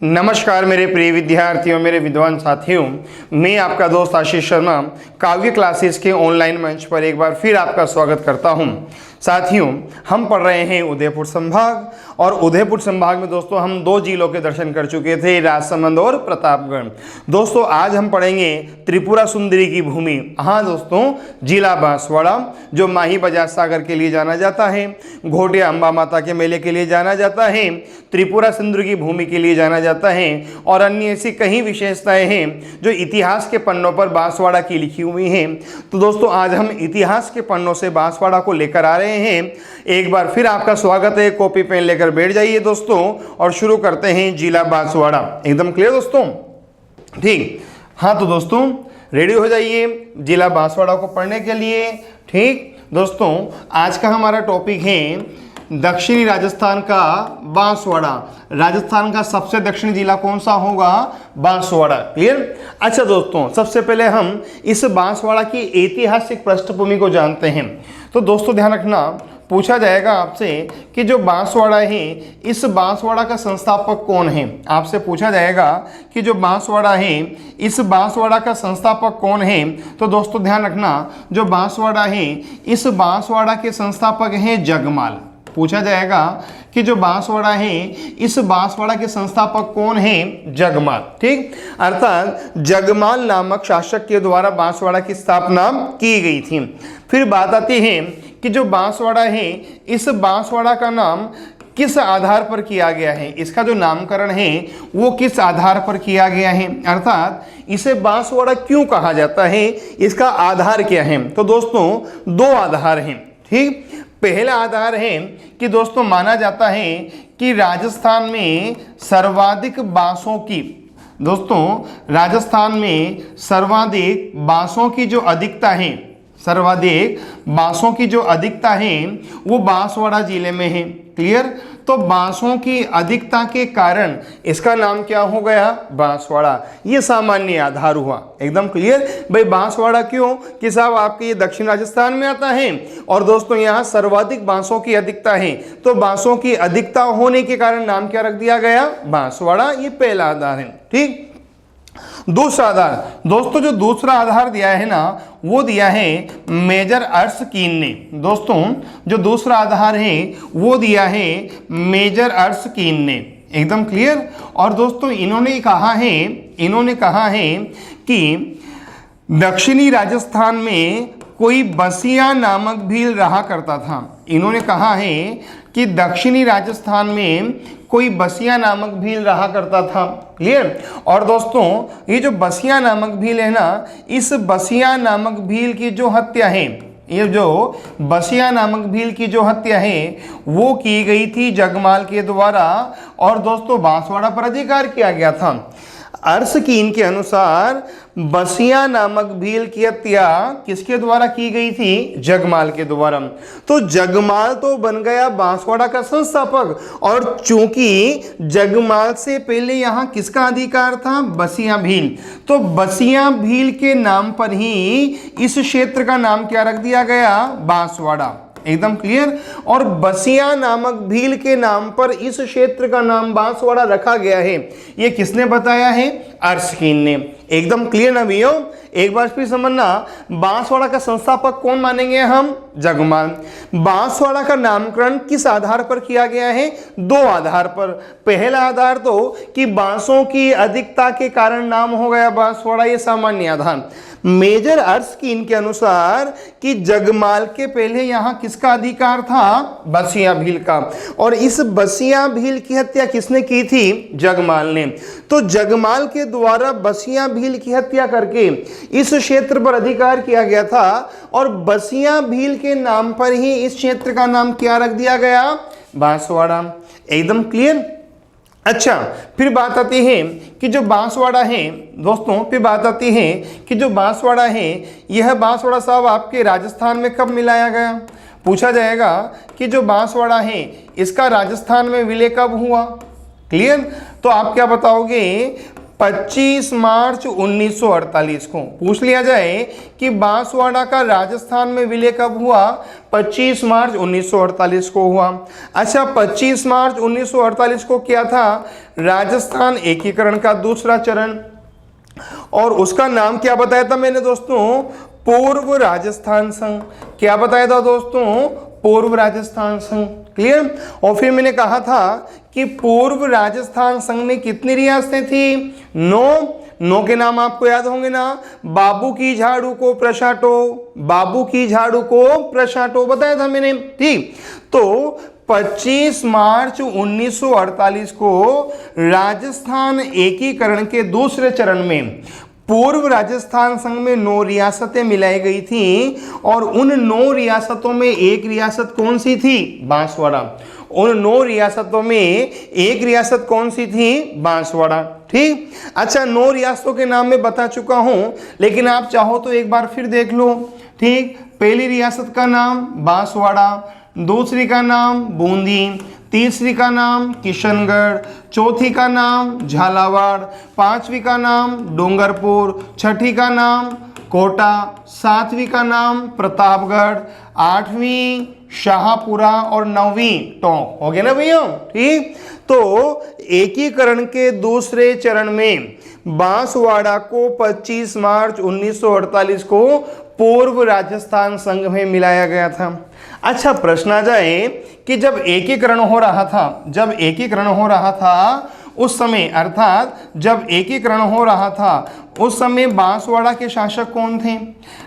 नमस्कार मेरे प्रिय विद्यार्थियों, मेरे विद्वान साथियों, मैं आपका दोस्त आशीष शर्मा काव्य क्लासेस के ऑनलाइन मंच पर एक बार फिर आपका स्वागत करता हूं। साथियों, हम पढ़ रहे हैं उदयपुर संभाग और उदयपुर संभाग में दोस्तों हम दो जिलों के दर्शन कर चुके थे, राजसमंद और प्रतापगढ़। दोस्तों आज हम पढ़ेंगे त्रिपुरा सुंदरी की भूमि। हाँ दोस्तों, जिला बांसवाड़ा जो माही बजाज सागर के लिए जाना जाता है, घोटिया अंबा माता के मेले के लिए जाना जाता है, त्रिपुरा सुंदरी की भूमि के लिए जाना जाता है और अन्य ऐसी कई विशेषताएं हैं जो इतिहास के पन्नों पर बांसवाड़ा की लिखी हुई हैं। तो दोस्तों आज हम इतिहास के पन्नों से बांसवाड़ा को लेकर आ रहे हैं। एक बार फिर आपका स्वागत है। कॉपी पेन लेकर बैठ जाइए दोस्तों और शुरू करते हैं जिला बांसवाड़ा। एकदम क्लियर दोस्तों? ठीक, हाँ तो दोस्तों रेडी हो जाइए जिला बांसवाड़ा को पढ़ने के लिए। ठीक दोस्तों, आज का हमारा टॉपिक है दक्षिणी राजस्थान का बांसवाड़ा। राजस्थान का सबसे दक्षिणी जिला कौन सा होगा? बांसवाड़ा। क्लियर? अच्छा दोस्तों, सबसे पहले हम इस बांसवाड़ा की ऐतिहासिक पृष्ठभूमि को जानते हैं। तो दोस्तों ध्यान रखना, पूछा जाएगा आपसे कि जो बांसवाड़ा है, इस बांसवाड़ा का संस्थापक कौन है। आपसे पूछा जाएगा कि जो बांसवाड़ा है, इस बांसवाड़ा का संस्थापक कौन है। तो दोस्तों ध्यान रखना, जो बांसवाड़ा है, इस बांसवाड़ा के संस्थापक हैं जगमाल। पूछा जाएगा कि जो बांसवाड़ा है, इस बांसवाड़ा के संस्थापक कौन है? जगमाल। ठीक, अर्थात जगमाल नामक शासक के द्वारा बांसवाड़ा की स्थापना की गई थी। फिर बात आती है कि जो बांसवाड़ा है, इस बांसवाड़ा का नाम किस आधार पर किया गया है। इसका जो नामकरण है वो किस आधार पर किया गया है, अर्थात इसे बांसवाड़ा क्यों कहा जाता है, इसका आधार क्या है। तो दोस्तों दो आधार हैं। ठीक, पहला आधार है कि दोस्तों माना जाता है कि राजस्थान में सर्वाधिक बांसों की, दोस्तों राजस्थान में सर्वाधिक बांसों की जो अधिकता है, सर्वाधिक बांसों की जो अधिकता है वो बांसवाड़ा जिले में है। क्लियर? तो बांसों की अधिकता के कारण इसका नाम क्या हो गया? बांसवाड़ा। ये सामान्य आधार हुआ। एकदम क्लियर भाई? बांसवाड़ा क्यों कि साहब आपके ये दक्षिण राजस्थान में आता है और दोस्तों यहाँ सर्वाधिक बांसों की अधिकता है, तो बांसों की अधिकता होने के कारण नाम क्या रख दिया गया? बांसवाड़ा। ये पहला आधार है। ठीक, दूसरा आधार, दोस्तों जो दूसरा आधार दिया है ना, वो दिया है मेजर अर्स्कीन ने। दोस्तों जो दूसरा आधार है वो दिया है मेजर अर्स्कीन ने। एकदम क्लियर? और दोस्तों इन्होंने कहा है कि दक्षिणी राजस्थान में कोई बसिया नामक भील रहा करता था। इन्होंने कहा है कि दक्षिणी राजस्थान में कोई बसिया नामक भील रहा करता था। क्लियर? और दोस्तों ये जो बसिया नामक भील है ना, इस बसिया नामक भील की जो हत्या है, ये जो बसिया नामक भील की जो हत्या है वो की गई थी जगमाल के द्वारा और दोस्तों बांसवाड़ा पर अधिकार किया गया था। अर्स्कीन के अनुसार बसिया नामक भील की हत्या किसके द्वारा की गई थी? जगमाल के द्वारा। तो जगमाल तो बन गया बांसवाड़ा का संस्थापक और चूंकि जगमाल से पहले यहाँ किसका अधिकार था? बसिया भील। तो बसिया भील के नाम पर ही इस क्षेत्र का नाम क्या रख दिया गया? बांसवाड़ा। एकदम क्लियर? और बसिया नामक भील के नाम पर इस क्षेत्र का नाम बांसवाड़ा रखा गया है। ये किसने बताया है? अर्स्कीन ने। एकदम क्लियर ना भैया? एक बार फिर समझना, बांसवाड़ा का संस्थापक कौन मानेंगे हम? जगमाल। बांसवाड़ा का नामकरण किस आधार पर किया गया है? दो आधार पर। पहला आधार तो कि बांसों की अधिकता के कारण नाम हो गया बांसवाड़ा, ये सामान्य आधार। मेजर अर्स्कीन के अनुसार कि जगमाल के पहले यहाँ किसका अधिकार था? बसिया भील का। और इस बसिया भील की हत्या किसने की थी? जगमाल ने। तो जगमाल के द्वारा बसिया भील की हत्या करके इस क्षेत्र पर अधिकार किया गया था और बसिया भील के नाम पर ही इस क्षेत्र का नाम क्या रख दिया गया? बांसवाड़ा। एकदम क्लियर? अच्छा, फिर बात आती है कि जो बांसवाड़ा है दोस्तों, फिर बात आती है कि जो बांसवाड़ा है, यह बांसवाड़ा साहब आपके राजस्थान में कब मिलाया गया? पूछा जाएगा कि जो बांसवाड़ा है इसका राजस्थान में विलय कब हुआ? क्लियर? तो आप क्या बताओगे? 25 मार्च 1948 को। पूछ लिया जाए कि बांसवाड़ा का राजस्थान में विलय कब हुआ? 25 मार्च 1948 को हुआ। अच्छा, 25 मार्च 1948 को क्या था? राजस्थान एकीकरण का दूसरा चरण, और उसका नाम क्या बताया था मैंने दोस्तों? पूर्व राजस्थान संघ। क्या बताया था दोस्तों? पूर्व राजस्थान संघ। क्लियर? और फिर मैंने कहा था कि पूर्व राजस्थान संघ में कितनी रियासतें थी? 9 के नाम आपको याद होंगे ना? बाबू की झाड़ू को प्रशाटो, बाबू की झाड़ू को प्रशाटो बताया था मैंने। ठीक, तो 25 मार्च 1948 को राजस्थान एकीकरण के दूसरे चरण में पूर्व राजस्थान संघ में 9 रियासतें मिलाई गई थी, और उन 9 रियासतों में एक रियासत कौन सी थी? बांसवाड़ा। उन 9 रियासतों में एक रियासत कौन सी थी? बांसवाड़ा। ठीक, अच्छा, 9 रियासतों के नाम मैं बता चुका हूं, लेकिन आप चाहो तो एक बार फिर देख लो। ठीक, पहली रियासत का नाम बांसवाड़ा, दूसरी का नाम बूंदी, तीसरी का नाम किशनगढ़, चौथी का नाम झालावाड़, पांचवी का नाम डूंगरपुर, छठी का नाम कोटा, सातवीं का नाम प्रतापगढ़, आठवीं शाहपुरा और 9वीं टोंक। हो गया ना भैया? ठीक, तो एकीकरण के दूसरे चरण में बांसवाड़ा को 25 मार्च 1948 को पूर्व राजस्थान संघ में मिलाया गया था। अच्छा, प्रश्न आ जाए कि जब एकीकरण हो रहा था उस समय, अर्थात जब एकीकरण हो रहा था उस समय बांसवाड़ा के शासक कौन थे?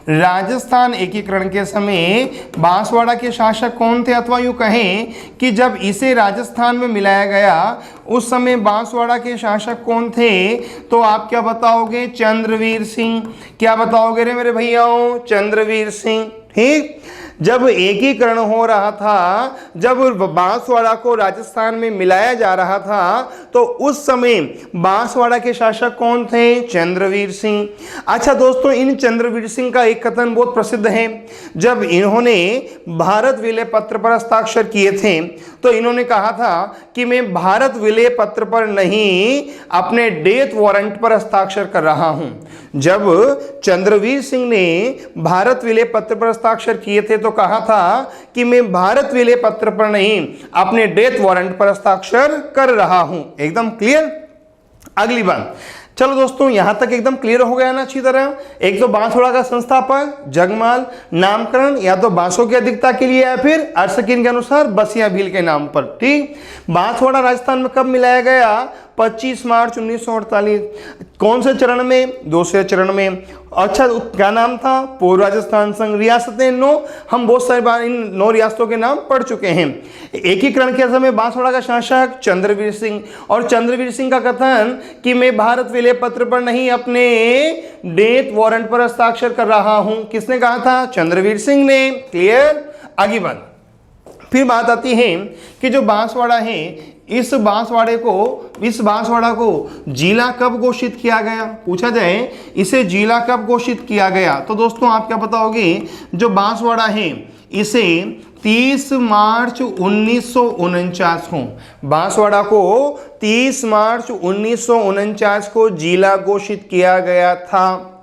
राजस्थान एकीकरण के समय बांसवाड़ा के शासक कौन थे? अथवा यूं कहें कि जब इसे राजस्थान में मिलाया गया उस समय बांसवाड़ा के शासक कौन थे? तो आप क्या बताओगे? चंद्रवीर सिंह। क्या बताओगे रे मेरे भैयाओं? चंद्रवीर सिंह। ठीक, जब एकीकरण हो रहा था, जब बांसवाड़ा को राजस्थान में मिलाया जा रहा था, तो उस समय बांसवाड़ा के शासक कौन थे? चंद्रवीर सिंह। अच्छा दोस्तों, इन चंद्रवीर सिंह का एक कथन बहुत प्रसिद्ध है। जब इन्होंने भारत विलय पत्र पर हस्ताक्षर किए थे तो इन्होंने कहा था कि मैं भारत विलय पत्र पर नहीं, अपने डेथ वारंट पर हस्ताक्षर कर रहा हूं। जब चंद्रवीर सिंह ने भारत विलय पत्र पर हस्ताक्षर किए थे तो कहा था कि मैं भारत विलय पत्र पर नहीं, अपने डेथ वारंट पर हस्ताक्षर कर रहा हूं। एकदम क्लियर? अगली बात, चलो दोस्तों, यहां तक एकदम क्लियर हो गया ना अच्छी तरह? एक तो बांसवाड़ा का संस्थापक जगमाल, नामकरण या तो बांसों की अधिकता के लिए या फिर अर्शकीन के अनुसार बसिया भील के नाम पर। ठीक, बांसवाड़ा राजस्थान में कब मिलाया गया? 25 मार्च 1948। कौन से चरण में? दूसरे चरण में। अच्छा, क्या नाम था? पूर्व राजस्थान संघ। रियासतें 9, हम बहुत सारी बार इन 9 रियासतों के नाम पढ़ चुके हैं। एकीकरण के समय बांसवाड़ा का शासक चंद्रवीर सिंह, और चंद्रवीर सिंह का कथन कि मैं भारत विलय पत्र पर नहीं, अपने डेथ वारंट पर हस्ताक्षर कर रहा हूं। किसने कहा था? चंद्रवीर सिंह ने। क्लियर? आगे बात, फिर बात आती है कि जो बांसवाड़ा है, इस बांसवाड़ा को जिला कब घोषित किया गया? पूछा जाए इसे जिला कब घोषित किया गया, तो दोस्तों आप क्या बताओगे? जो बांसवाड़ा है इसे 30 मार्च 1949 को, बांसवाड़ा को 30 मार्च 1949 को जिला घोषित किया गया था।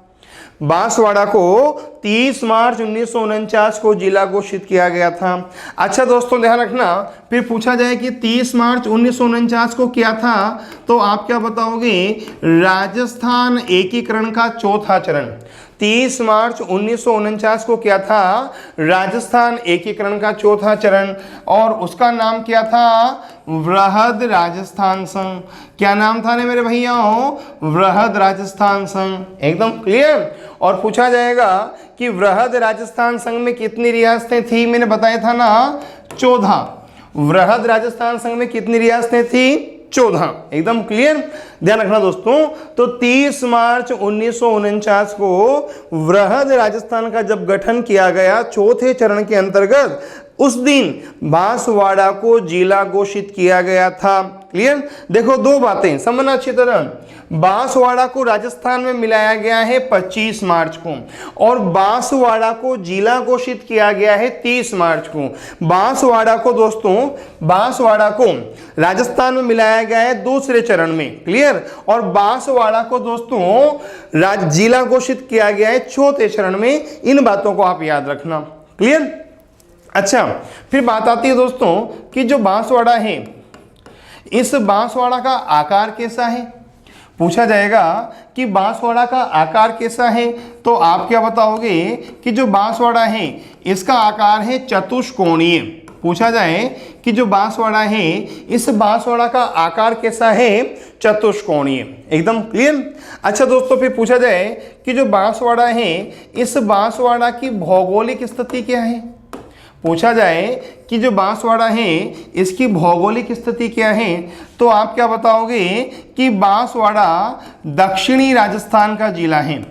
बांसवाड़ा को 30 मार्च 1949 को जिला घोषित किया गया था। अच्छा दोस्तों, ध्यान रखना, फिर पूछा जाए कि 30 मार्च 1949 को क्या था, तो आप क्या बताओगे? राजस्थान एकीकरण का चौथा चरण। 30 मार्च 1949 को क्या था? राजस्थान एकीकरण का चौथा चरण, और उसका नाम क्या था? वृहद राजस्थान संघ। क्या नाम था ने मेरे भैयाओं? वृहद राजस्थान संघ। एकदम क्लियर? और पूछा जाएगा कि वृहद राजस्थान संघ में कितनी रियासतें थी? मैंने बताया था ना 14। वृहद राजस्थान संघ में कितनी रियासतें थी? 14। एकदम क्लियर? ध्यान रखना दोस्तों, तो 30 मार्च 1949 को वृहद राजस्थान का जब गठन किया गया चौथे चरण के अंतर्गत, उस दिन बांसवाड़ा को जिला घोषित किया गया था। क्लियर? देखो दो बातें समझना अच्छी तरह। बांसवाड़ा को राजस्थान में मिलाया गया है 25 मार्च को और बांसवाड़ा को जिला घोषित किया गया है 30 मार्च को। बांसवाड़ा को दोस्तों, बांसवाड़ा को राजस्थान में मिलाया गया है दूसरे चरण में। क्लियर? और बांसवाड़ा को दोस्तों जिला घोषित किया गया है चौथे चरण में। इन बातों को आप याद रखना। क्लियर? अच्छा, फिर बात आती है दोस्तों कि जो बांसवाड़ा है, इस बांसवाड़ा का आकार कैसा है? पूछा जाएगा कि बांसवाड़ा का आकार कैसा है, तो आप क्या बताओगे कि जो बांसवाड़ा है इसका आकार है चतुष्कोणीय। पूछा जाए कि जो बांसवाड़ा है, इस बांसवाड़ा का आकार कैसा है? चतुष्कोणीय। एकदम क्लियर? अच्छा दोस्तों, फिर पूछा जाए कि जो बांसवाड़ा है, इस बांसवाड़ा की भौगोलिक स्थिति क्या है? पूछा जाए कि जो बांसवाड़ा है इसकी भौगोलिक स्थिति क्या है, तो आप क्या बताओगे कि बांसवाड़ा दक्षिणी राजस्थान का जिला है।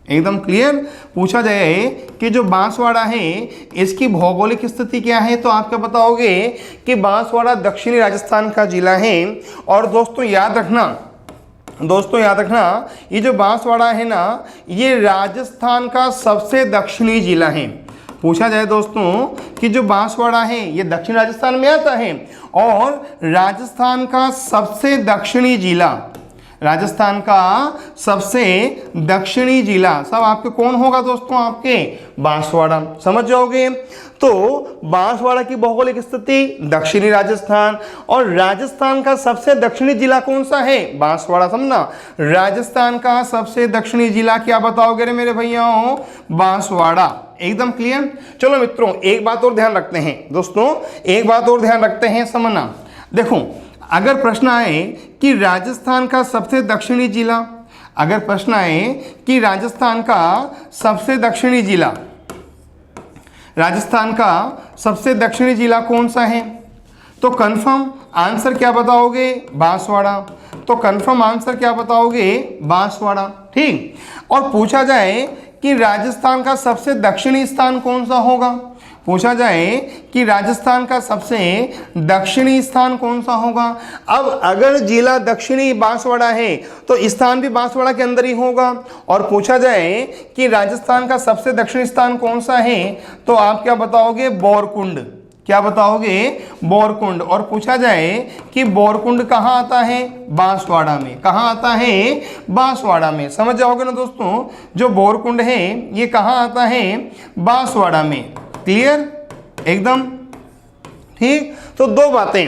एकदम क्लियर? पूछा जाए कि जो बांसवाड़ा है इसकी भौगोलिक स्थिति क्या है, तो आप क्या बताओगे कि बांसवाड़ा दक्षिणी राजस्थान का जिला है। और दोस्तों याद रखना, ये जो बांसवाड़ा है ना, ये राजस्थान का सबसे दक्षिणी जिला है। पूछा जाए दोस्तों कि जो बांसवाड़ा है ये दक्षिण राजस्थान में आता है और राजस्थान का सबसे दक्षिणी जिला, राजस्थान का सबसे दक्षिणी जिला सब आपके कौन होगा दोस्तों? आपके बांसवाड़ा। समझ जाओगे? तो बांसवाड़ा की भौगोलिक स्थिति दक्षिणी राजस्थान और राजस्थान का सबसे दक्षिणी जिला कौन सा है? बांसवाड़ा। समझना, राजस्थान का सबसे दक्षिणी जिला क्या बताओगे रे मेरे भैयाओं? बांसवाड़ा। एकदम क्लियर? चलो मित्रों, एक बात और ध्यान रखते हैं दोस्तों, एक बात और ध्यान रखते हैं। समझना, देखो अगर प्रश्न आए कि राजस्थान का सबसे दक्षिणी जिला, अगर प्रश्न आए कि राजस्थान का सबसे दक्षिणी जिला, राजस्थान का सबसे दक्षिणी जिला कौन सा है, तो कंफर्म आंसर क्या बताओगे? बांसवाड़ा। तो कंफर्म आंसर क्या बताओगे? बांसवाड़ा। ठीक। और पूछा जाए कि राजस्थान का सबसे दक्षिणी स्थान कौन सा होगा, पूछा जाए कि राजस्थान का सबसे दक्षिणी स्थान कौन सा होगा। अब अगर जिला दक्षिणी बांसवाड़ा है तो स्थान भी बांसवाड़ा के अंदर ही होगा। और पूछा जाए कि राजस्थान का सबसे दक्षिणी स्थान कौन सा है, तो आप क्या बताओगे? बोरकुंड। क्या बताओगे? बोरकुंड। और पूछा जाए कि बोरकुंड कहाँ आता है? बांसवाड़ा में। कहाँ आता है? बांसवाड़ा में। समझ जाओगे ना दोस्तों, जो बोरकुंड है ये कहाँ आता है? बांसवाड़ा में। क्लियर? एकदम ठीक। तो दो बातें,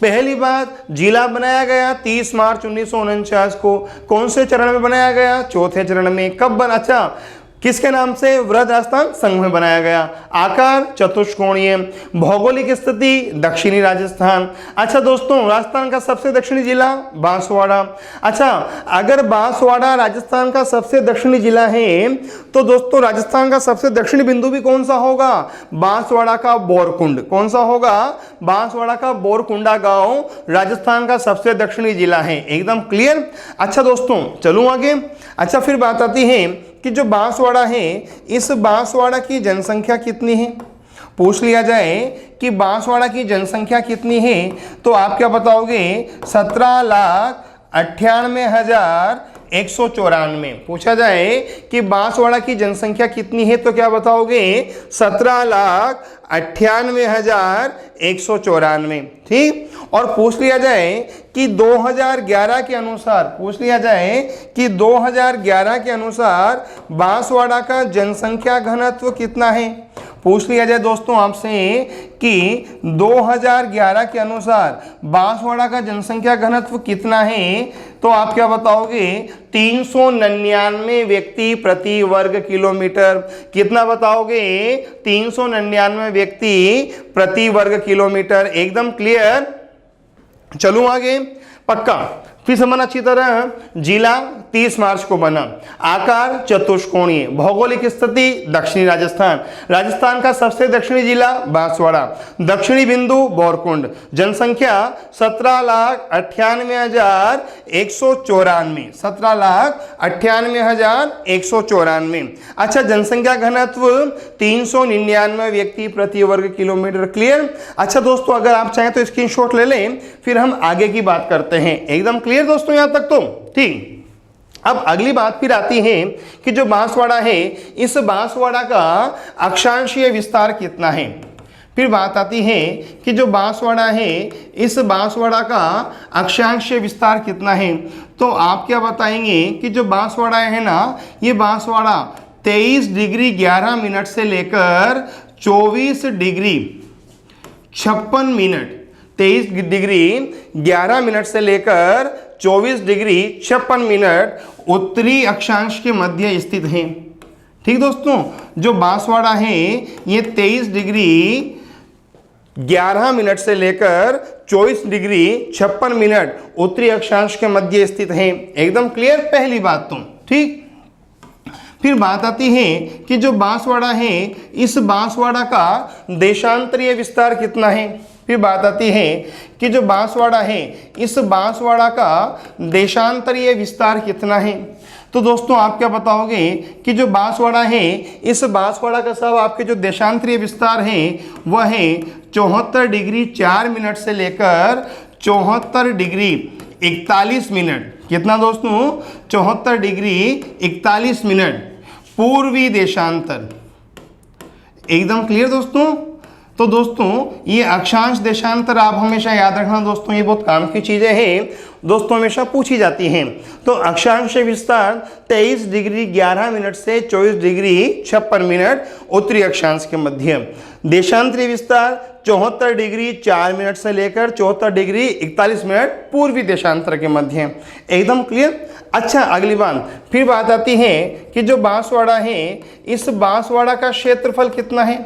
पहली बात, जिला बनाया गया 30 मार्च 1949 को। कौन से चरण में बनाया गया? चौथे चरण में। कब बना? अच्छा, किसके नाम से? वृहद राजस्थान संघ में बनाया गया। आकार चतुष्कोणीय, भौगोलिक स्थिति दक्षिणी राजस्थान। अच्छा दोस्तों, राजस्थान का सबसे दक्षिणी जिला बांसवाड़ा। अच्छा, अगर बांसवाड़ा राजस्थान का सबसे दक्षिणी जिला है तो दोस्तों राजस्थान का सबसे दक्षिणी बिंदु भी कौन सा होगा? बांसवाड़ा का बोरकुंड। कौन सा होगा? बांसवाड़ा का बोरकुंडा गांव राजस्थान का सबसे दक्षिणी जिला है। एकदम क्लियर? अच्छा दोस्तों, चलूं आगे। अच्छा, फिर बात आती है कि जो बांसवाड़ा है, इस बांसवाड़ा की जनसंख्या कितनी है? पूछ लिया जाए कि बांसवाड़ा की जनसंख्या कितनी है, तो आप क्या बताओगे? 17,98,194। पूछा जाए कि बांसवाड़ा की जनसंख्या कितनी है, तो क्या बताओगे? 17,98,194। ठीक। और पूछ लिया जाए कि 2011 के अनुसार, पूछ लिया जाए कि 2011 के अनुसार बांसवाड़ा का जनसंख्या घनत्व कितना है। पूछ लिया जाए दोस्तों आपसे कि 2011 के अनुसार बांसवाड़ा का जनसंख्या घनत्व कितना है, तो आप क्या बताओगे? 399 व्यक्ति प्रति वर्ग किलोमीटर। कितना बताओगे? 399 व्यक्ति प्रति वर्ग किलोमीटर। एकदम क्लियर? चलूं आगे। पक्का फिर समझना अच्छी तरह, जिला 30 मार्च को बना, आकार चतुष्कोणीय, भौगोलिक स्थिति दक्षिणी राजस्थान, राजस्थान का सबसे दक्षिणी जिला बांसवाड़ा, दक्षिणी बिंदु बोरकुंड, जनसंख्या 17,98,194, 17,98,194। अच्छा, जनसंख्या घनत्व 399 व्यक्ति प्रति वर्ग किलोमीटर। क्लियर। अच्छा दोस्तों, अगर आप चाहें तो स्क्रीनशॉट ले लें, फिर हम आगे की बात करते हैं। एकदम क्लियर दोस्तों यहां तक तो ठीक। अब अगली बात फिर आती है कि जो बांसवाड़ा है, इस बांसवाड़ा का अक्षांशीय विस्तार कितना है। फिर बात आती है कि जो बांसवाड़ा है, इस बांसवाड़ा का अक्षांशीय विस्तार कितना है। तो आप क्या बताएंगे कि जो बांसवाड़ा है ना, ये बांसवाड़ा 23 डिग्री 11 मिनट से लेकर 24 डिग्री 56 मिनट, 23 डिग्री 11 मिनट से लेकर 24 डिग्री 56 मिनट उत्तरी अक्षांश के मध्य स्थित है। ठीक दोस्तों, जो बांसवाड़ा है ये 23 डिग्री 11 मिनट से लेकर 24 डिग्री 56 मिनट उत्तरी अक्षांश के मध्य स्थित है। एकदम क्लियर पहली बात तो ठीक। फिर बात आती है कि जो बांसवाड़ा है, इस बांसवाड़ा का देशांतरीय विस्तार कितना है। फिर बात आती है कि जो बांसवाड़ा है, इस बांसवाड़ा का देशांतरीय विस्तार कितना है। तो दोस्तों आप क्या बताओगे कि जो बांसवाड़ा है, इस बांसवाड़ा का सब आपके जो देशांतरीय विस्तार है वह है 74 डिग्री 4 मिनट से लेकर 74 डिग्री 41 मिनट। कितना दोस्तों, 74 डिग्री 41 मिनट पूर्वी देशांतर। एकदम क्लियर दोस्तों। तो दोस्तों ये अक्षांश देशांतर आप हमेशा याद रखना दोस्तों, ये बहुत काम की चीजें हैं दोस्तों, हमेशा पूछी जाती हैं। तो अक्षांश विस्तार 23 डिग्री 11 मिनट से 24 डिग्री 56 मिनट उत्तरी अक्षांश के मध्य, देशांतरीय विस्तार 74 डिग्री 4 मिनट से लेकर 74 डिग्री 41 मिनट पूर्वी देशांतर के मध्य। एकदम क्लियर। अच्छा, अगली बात फिर बात आती है कि जो बांसवाड़ा है, इस बांसवाड़ा का क्षेत्रफल कितना है।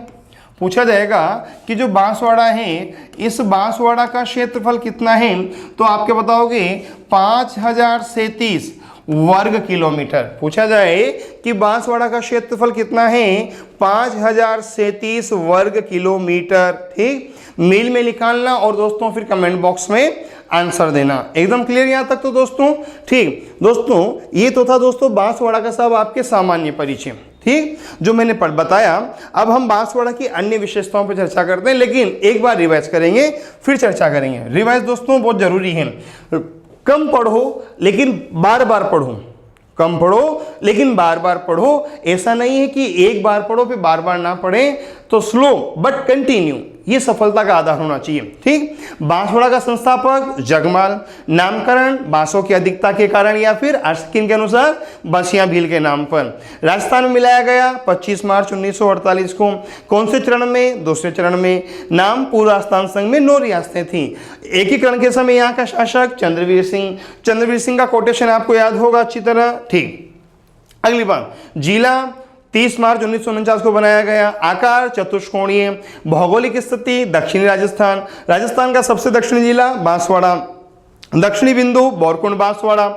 पूछा जाएगा कि जो बांसवाड़ा है, इस बांसवाड़ा का क्षेत्रफल कितना है। तो आप क्या बताओगे, 5037 वर्ग किलोमीटर। पूछा जाए कि बांसवाड़ा का क्षेत्रफल कितना है, 5037 वर्ग किलोमीटर। ठीक, मील में निकालना और दोस्तों फिर कमेंट बॉक्स में आंसर देना। एकदम क्लियर यहां तक तो दोस्तों ठीक। दोस्तों ये तो था दोस्तों बांसवाड़ा का सब आपके सामान्य परिचय, ठीक, जो मैंने बताया। अब हम बांसवाड़ा की अन्य विशेषताओं पर चर्चा करते हैं, लेकिन एक बार रिवाइज करेंगे फिर चर्चा करेंगे। रिवाइज दोस्तों बहुत जरूरी है। कम पढ़ो लेकिन बार बार पढ़ो, कम पढ़ो लेकिन बार बार पढ़ो। ऐसा नहीं है कि एक बार पढ़ो फिर बार बार ना पढ़े, तो स्लो बट कंटिन्यू, ये सफलता का आधार होना चाहिए। ठीक, बांसवाड़ा का संस्थापक जगमाल, नामकरण बांसों की अधिकता के कारण या फिर आस्किन के अनुसार बंसिया भील के नाम पर। राजस्थान में मिलाया गया 25 मार्च 1948 को। कौन से चरण में, दूसरे चरण में। नाम पूर्व राजस्थान संघ में 9 रियासतें थी। एकीकरण के समय यहाँ का शासक चंद्रवीर सिंह। चंद्रवीर सिंह का कोटेशन आपको याद होगा अच्छी तरह। ठीक, अगली बात, जिला 30 मार्च 1949 को बनाया गया। आकार चतुष्कोणीय, भौगोलिक स्थिति दक्षिणी राजस्थान, राजस्थान का सबसे दक्षिणी जिला बांसवाड़ा, दक्षिणी बिंदु बोरकुंड बांसवाड़ा,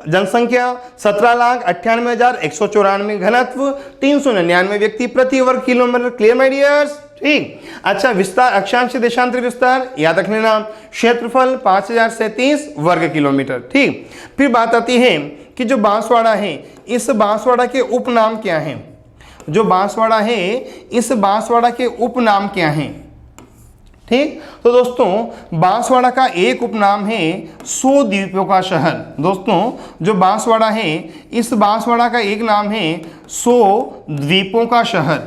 जनसंख्या 17,98,194, घनत्व 399 व्यक्ति प्रति वर्ग किलोमीटर। Clear my dears. ठीक, अच्छा, विस्तार अक्षांश देशांतर विस्तार याद रखने ना, क्षेत्रफल 5037 वर्ग किलोमीटर। ठीक, फिर बात आती है कि जो बांसवाड़ा है, इस बांसवाड़ा के उपनाम क्या हैं। जो बांसवाड़ा है, इस बांसवाड़ा के उपनाम क्या हैं। ठीक, तो दोस्तों बांसवाड़ा का एक उपनाम है 100 द्वीपों का शहर। दोस्तों जो बांसवाड़ा है, इस बांसवाड़ा का एक नाम है 100 द्वीपों का शहर।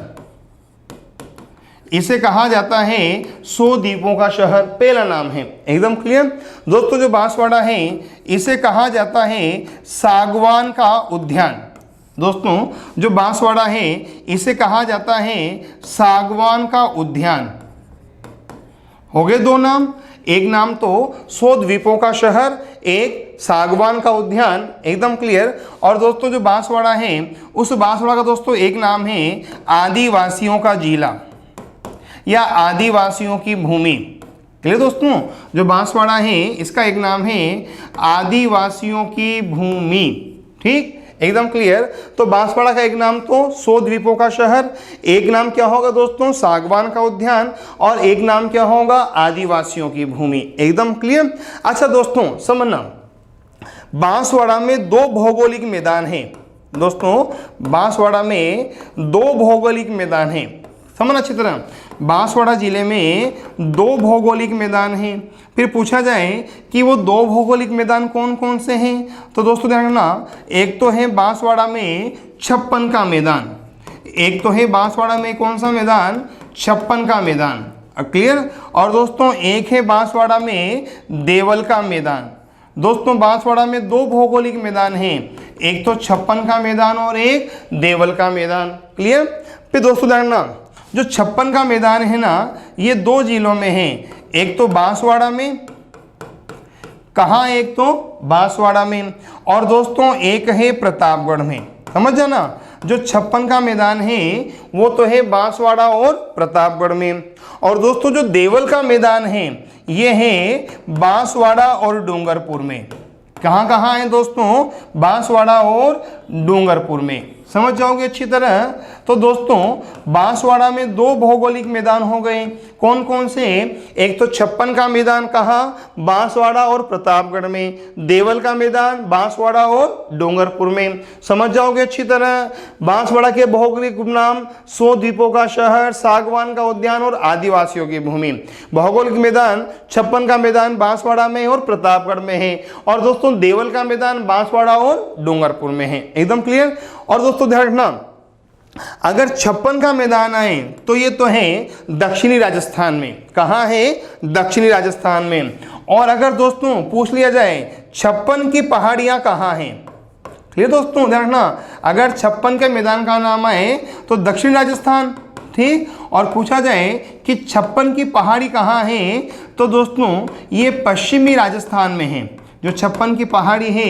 इसे कहा जाता है 100 द्वीपों का शहर, पहला नाम है। एकदम क्लियर दोस्तों। जो बांसवाड़ा है, इसे कहा जाता है सागवान का उद्यान। दोस्तों जो बांसवाड़ा है, इसे कहा जाता है सागवान का उद्यान। हो गए 2 नाम, एक नाम तो 100 द्वीपों का शहर, एक सागवान का उद्यान। एकदम क्लियर। और दोस्तों जो बांसवाड़ा है, उस बांसवाड़ा का दोस्तों एक नाम है आदिवासियों का जिला या आदिवासियों की भूमि। क्लियर दोस्तों, जो बांसवाड़ा है इसका एक नाम है आदिवासियों की भूमि। ठीक, एकदम क्लियर। तो बांसवाड़ा का एक नाम तो 100 द्वीपों का शहर, एक नाम क्या होगा दोस्तों सागवान का उद्यान, और एक नाम क्या होगा आदिवासियों की भूमि। एकदम क्लियर। अच्छा दोस्तों समझना, बांसवाड़ा में 2 भौगोलिक मैदान हैं। दोस्तों बांसवाड़ा में 2 भौगोलिक मैदान हैं, समझना अच्छी तरह। बांसवाड़ा जिले में 2 भौगोलिक मैदान हैं। फिर पूछा जाए कि वो 2 भौगोलिक मैदान कौन कौन से हैं, तो दोस्तों ध्यान रखना, एक तो है बांसवाड़ा में 56 का मैदान, एक तो है बांसवाड़ा में कौन सा मैदान 56 का मैदान। क्लियर। और दोस्तों एक है बांसवाड़ा में देवल का मैदान। दोस्तों बांसवाड़ा में 2 भौगोलिक मैदान हैं, एक तो 56 का मैदान और एक देवल का मैदान। क्लियर। फिर दोस्तों ध्यान रखना, जो 56 का मैदान है ना, ये 2 जिलों में है, एक तो बांसवाड़ा में, कहाँ, एक तो बांसवाड़ा में, और दोस्तों एक है प्रतापगढ़ में। समझ जाना, जो 56 का मैदान है वो तो है बांसवाड़ा और प्रतापगढ़ में, और दोस्तों जो देवल का मैदान है ये है बांसवाड़ा और डूंगरपुर में। कहाँ कहाँ है दोस्तों, बांसवाड़ा और डूंगरपुर में। समझ जाओगे अच्छी तरह। तो दोस्तों बांसवाड़ा में 2 भौगोलिक मैदान हो गए, कौन कौन से, एक तो 56 का मैदान कहाँ, बांसवाड़ा और प्रतापगढ़ में, देवल का मैदान बांसवाड़ा और डूंगरपुर में। समझ जाओगे अच्छी तरह। बांसवाड़ा के भौगोलिक उपनाम 100 द्वीपों का शहर, सागवान का उद्यान और आदिवासियों की भूमि। भौगोलिक मैदान 56 का मैदान बांसवाड़ा में और प्रतापगढ़ में है, और दोस्तों देवल का मैदान बांसवाड़ा और डूंगरपुर में है। एकदम क्लियर। और दोस्तों ध्यान रखना, अगर 56 का मैदान आए तो ये तो है दक्षिणी राजस्थान में। कहाँ है, दक्षिणी राजस्थान में। और अगर दोस्तों पूछ लिया जाए 56 की पहाड़ियाँ कहाँ हैं, क्लियर दोस्तों ध्यान रखना, अगर 56 के मैदान का नाम आए तो दक्षिणी राजस्थान। ठीक। और पूछा जाए कि 56 की पहाड़ी कहाँ है, तो दोस्तों ये पश्चिमी राजस्थान में है। जो 56 की पहाड़ी है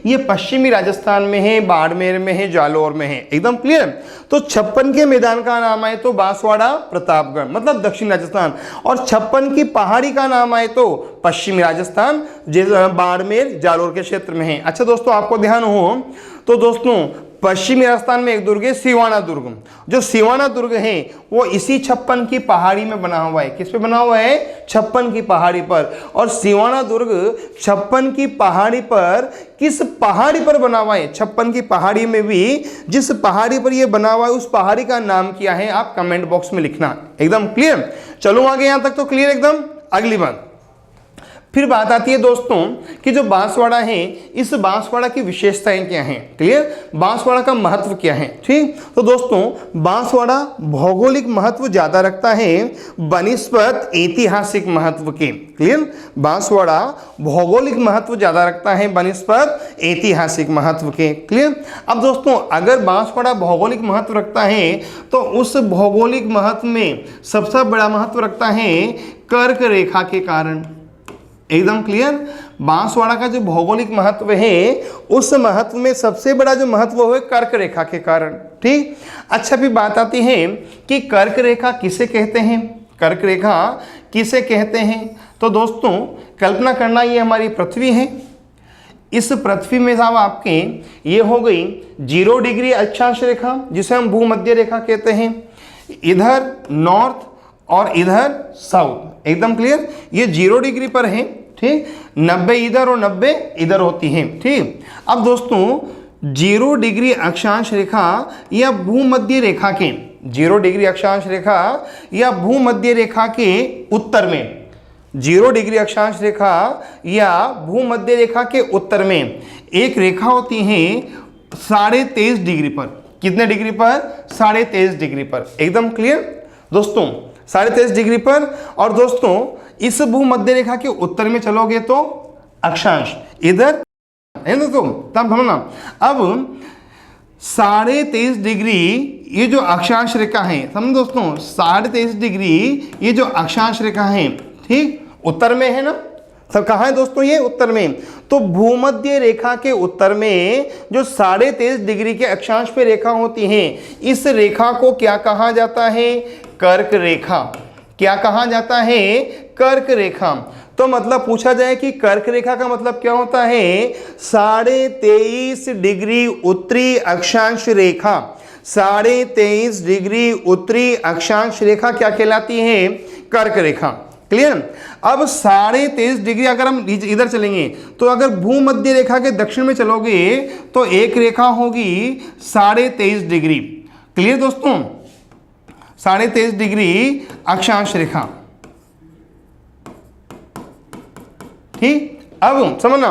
ये पश्चिमी राजस्थान में है, बाड़मेर में है, जालौर में है। एकदम क्लियर। तो 56 के मैदान का नाम आए तो बांसवाड़ा प्रतापगढ़ मतलब दक्षिण राजस्थान, और 56 की पहाड़ी का नाम आए तो पश्चिमी राजस्थान, बाड़मेर जालौर के क्षेत्र में है। अच्छा दोस्तों आपको ध्यान हो तो दोस्तों पश्चिमी राजस्थान में एक दुर्ग है सिवाना दुर्ग। जो सिवाना दुर्ग है वो इसी 56 की पहाड़ी में बना हुआ है। किस पे बना हुआ है, 56 की पहाड़ी पर। और सिवाना दुर्ग 56 की पहाड़ी पर किस पहाड़ी पर बना हुआ है, 56 की पहाड़ी में भी जिस पहाड़ी पर ये बना हुआ है उस पहाड़ी का नाम क्या है, आप कमेंट बॉक्स में लिखना। एकदम क्लियर। चलो आगे, यहां तक तो क्लियर एकदम। अगली बात, फिर बात आती है दोस्तों कि जो बांसवाड़ा है इस बांसवाड़ा की विशेषताएं क्या हैं। क्लियर। बांसवाड़ा का महत्व क्या है। ठीक। तो दोस्तों बांसवाड़ा भौगोलिक महत्व ज्यादा रखता है बनिस्पत ऐतिहासिक महत्व के। क्लियर। बांसवाड़ा भौगोलिक महत्व ज्यादा रखता है बनिस्पत ऐतिहासिक महत्व के। क्लियर। अब दोस्तों अगर बांसवाड़ा भौगोलिक महत्व रखता है तो उस भौगोलिक महत्व में सबसे बड़ा महत्व रखता है कर्क रेखा के कारण। एकदम क्लियर। बांसवाड़ा का जो भौगोलिक महत्व है उस महत्व में सबसे बड़ा जो महत्व है कर्क रेखा के कारण। ठीक। अच्छा फिर बात आती है कि कर्क रेखा किसे कहते हैं, कर्क रेखा किसे कहते हैं। तो दोस्तों कल्पना करना, ये हमारी पृथ्वी है, इस पृथ्वी में साहब आपके ये हो गई 0 डिग्री अक्षांश रेखा जिसे हम भूमध्य रेखा कहते हैं, इधर नॉर्थ और इधर साउथ। एकदम क्लियर। ये 0 डिग्री पर है। ठीक। 90 इधर और 90 इधर होती हैं। ठीक। अब दोस्तों 0 डिग्री अक्षांश रेखा या भूमध्य रेखा के 0 डिग्री अक्षांश रेखा या भूमध्य रेखा के उत्तर में, 0 डिग्री अक्षांश रेखा या भूमध्य रेखा के उत्तर में एक रेखा होती है 23.5 डिग्री पर। कितने डिग्री पर, 23.5 डिग्री पर। एकदम क्लियर दोस्तों, 23.5 डिग्री पर। और दोस्तों इस भूमध्य रेखा के उत्तर में चलोगे तो अक्षांश इधर है दोस्तों, तब हम ना अब 23.5 डिग्री ये जो अक्षांश रेखा है, समझ दोस्तों 23.5 डिग्री ये जो अक्षांश रेखा है, ठीक, उत्तर में है ना। सब कहाँ है दोस्तों, ये उत्तर में। तो भूमध्य रेखा के उत्तर में जो 23.5 डिग्री के अक्षांश पे रेखा होती है, इस रेखा को क्या कहा जाता है, कर्क रेखा। क्या कहा जाता है? कर्क रेखा। तो मतलब पूछा जाए कि कर्क रेखा का मतलब क्या होता है? 23.5 डिग्री उत्तरी अक्षांश रेखा। 23.5 डिग्री उत्तरी अक्षांश रेखा क्या कहलाती है? कर्क रेखा। क्लियर? अब 23.5 डिग्री अगर हम इधर चलेंगे तो अगर भूमध्य रेखा के दक्षिण में चलोगे तो एक रेखा होगी 23.5 डिग्री। क्लियर दोस्तों? 23.5 डिग्री अक्षांश रेखा। ठीक, अब समझना,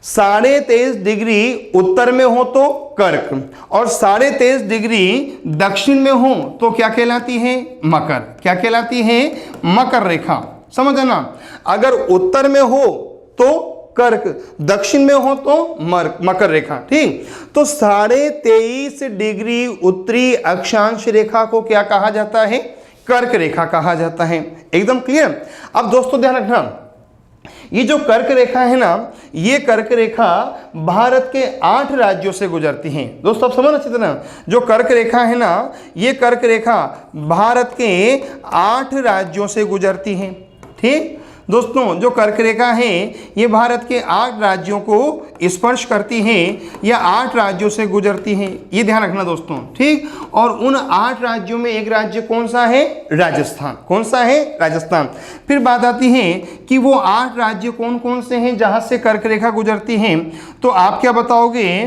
23.5 डिग्री उत्तर में हो तो कर्क और 23.5 डिग्री दक्षिण में हो तो क्या कहलाती है? मकर। क्या कहलाती है? मकर रेखा। समझना, अगर उत्तर में हो तो कर्क, दक्षिण में हो तो मकर रेखा। ठीक, तो 23.5 डिग्री उत्तरी अक्षांश रेखा को क्या कहा जाता है? कर्क रेखा कहा जाता है। एकदम क्लियर? अब दोस्तों ध्यान रखना, ये जो कर्क रेखा है ना, ये कर्क रेखा भारत के 8 राज्यों से गुजरती है। दोस्तों आप समझ अच्छी तरह, जो कर्क रेखा है ना, ये कर्क रेखा भारत के 8 राज्यों से गुजरती है। ठीक दोस्तों, जो कर्क रेखा है ये भारत के 8 राज्यों को स्पर्श करती है या 8 राज्यों से गुजरती है, ये ध्यान रखना दोस्तों। ठीक, और उन 8 राज्यों में एक राज्य कौन सा है? राजस्थान। कौन सा है? राजस्थान। फिर बात आती है कि वो 8 राज्य कौन कौन से हैं जहां से कर्क रेखा गुजरती है, तो आप क्या बताओगे?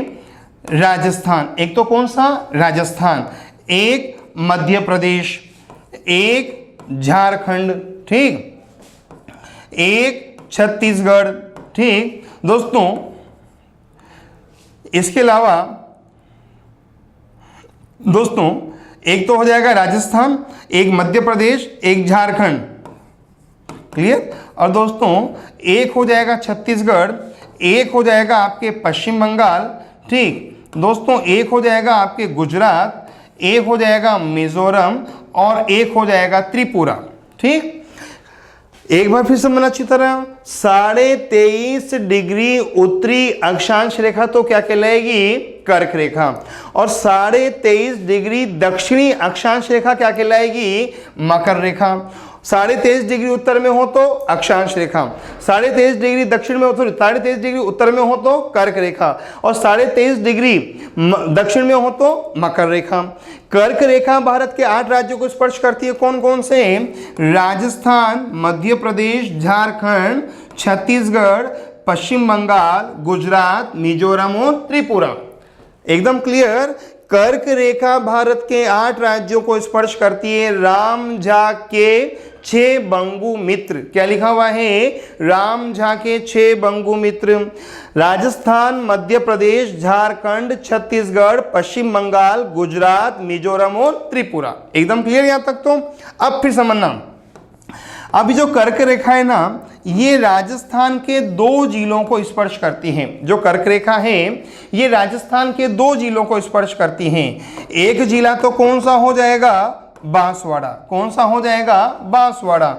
राजस्थान। एक तो कौन सा? राजस्थान। एक मध्य प्रदेश, एक झारखंड, ठीक, एक छत्तीसगढ़। ठीक दोस्तों, इसके अलावा दोस्तों एक तो हो जाएगा राजस्थान, एक मध्य प्रदेश, एक झारखंड। क्लियर? और दोस्तों एक हो जाएगा छत्तीसगढ़, एक हो जाएगा आपके पश्चिम बंगाल। ठीक दोस्तों, एक हो जाएगा आपके गुजरात, एक हो जाएगा मिजोरम और एक हो जाएगा त्रिपुरा। ठीक, एक बार फिर समझना अच्छी तरह, 23.5 डिग्री उत्तरी अक्षांश रेखा तो क्या कहलाएगी? कर्क रेखा। और 23.5 डिग्री दक्षिणी अक्षांश रेखा क्या कहलाएगी? मकर रेखा। 23.5 डिग्री उत्तर में हो तो अक्षांश रेखा, 23.5 डिग्री दक्षिण में हो तो 23.5 डिग्री उत्तर में हो तो कर्क रेखा और 23.5 डिग्री दक्षिण में हो तो मकर रेखा। कर्क रेखा भारत के 8 राज्यों को स्पर्श करती है। कौन कौन से? राजस्थान, मध्य प्रदेश, झारखंड, छत्तीसगढ़, पश्चिम बंगाल, गुजरात, मिजोरम और त्रिपुरा। एकदम क्लियर? कर्क रेखा भारत के 8 राज्यों को स्पर्श करती है। राम झा के 6 बंगु मित्र, क्या लिखा हुआ है? राम झा के 6 बंगु मित्र। राजस्थान, मध्य प्रदेश, झारखंड, छत्तीसगढ़, पश्चिम बंगाल, गुजरात, मिजोरम और त्रिपुरा। एकदम क्लियर यहां तक? तो अब फिर समझना, अभी जो कर्क रेखा है ना, ये राजस्थान के 2 जिलों को स्पर्श करती है। जो कर्क रेखा है ये राजस्थान के 2 जिलों को स्पर्श करती है। एक जिला तो कौन सा हो जाएगा? बांसवाड़ा। कौन सा हो जाएगा? बांसवाड़ा।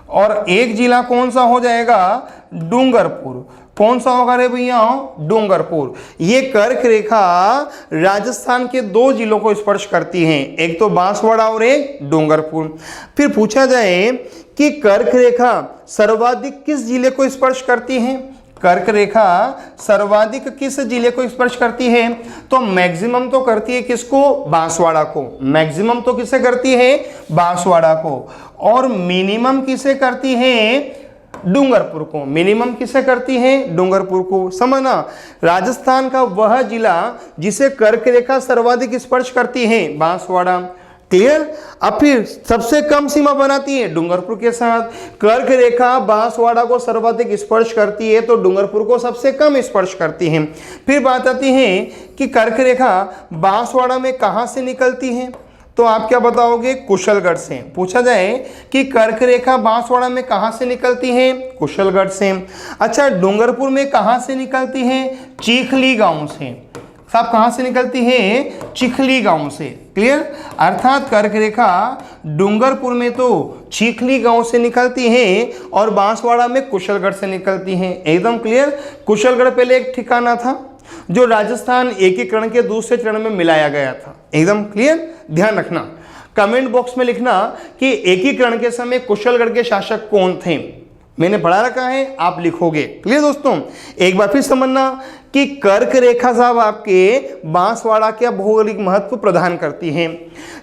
और एक जिला कौन सा हो जाएगा? डूंगरपुर। कौन सा होगा रे भैया? डूंगरपुर। ये कर्क रेखा राजस्थान के 2 जिलों को स्पर्श करती है, एक तो बांसवाड़ा और एक डूंगरपुर। फिर पूछा जाए कि कर्क रेखा सर्वाधिक किस जिले को स्पर्श करती है? कर्क रेखा सर्वाधिक किस जिले को स्पर्श करती है? तो मैक्सिमम तो करती है किसको? बांसवाड़ा को। मैक्सिमम तो किसे करती है? बांसवाड़ा को। और मिनिमम किसे करती है? डूंगरपुर को। मिनिमम किसे करती है? डूंगरपुर को। समझना, राजस्थान का वह जिला जिसे कर्क रेखा सर्वाधिक स्पर्श करती है, बांसवाड़ा। क्लियर? अब फिर सबसे कम सीमा बनाती है डूंगरपुर के साथ। कर्क रेखा बांसवाड़ा को सर्वाधिक स्पर्श करती है तो डूंगरपुर को सबसे कम स्पर्श करती है। फिर बात आती है कि कर्क रेखा बांसवाड़ा में कहां से निकलती है? तो आप क्या बताओगे? कुशलगढ़ से। पूछा जाए कि कर्क रेखा बांसवाड़ा में कहां से निकलती है? कुशलगढ़ से। अच्छा, डूंगरपुर में कहां से निकलती है? चीखली गांव से। साहब कहां से निकलती है? चिखली गांव से। क्लियर? अर्थात कर्क रेखा डूंगरपुर में तो चिखली गांव से निकलती है और बांसवाड़ा में कुशलगढ़ से निकलती है। एकदम क्लियर? कुशलगढ़ पहले एक ठिकाना था जो राजस्थान एकीकरण के दूसरे चरण में मिलाया गया था। एकदम क्लियर? ध्यान रखना, कमेंट बॉक्स में लिखना कि एकीकरण के समय कुशलगढ़ के शासक कौन थे। मैंने पढ़ा रखा है, आप लिखोगे। क्लियर दोस्तों, एक बार फिर समझना कि कर्क रेखा साहब आपके बांसवाड़ा का भौगोलिक महत्व प्रदान करती है।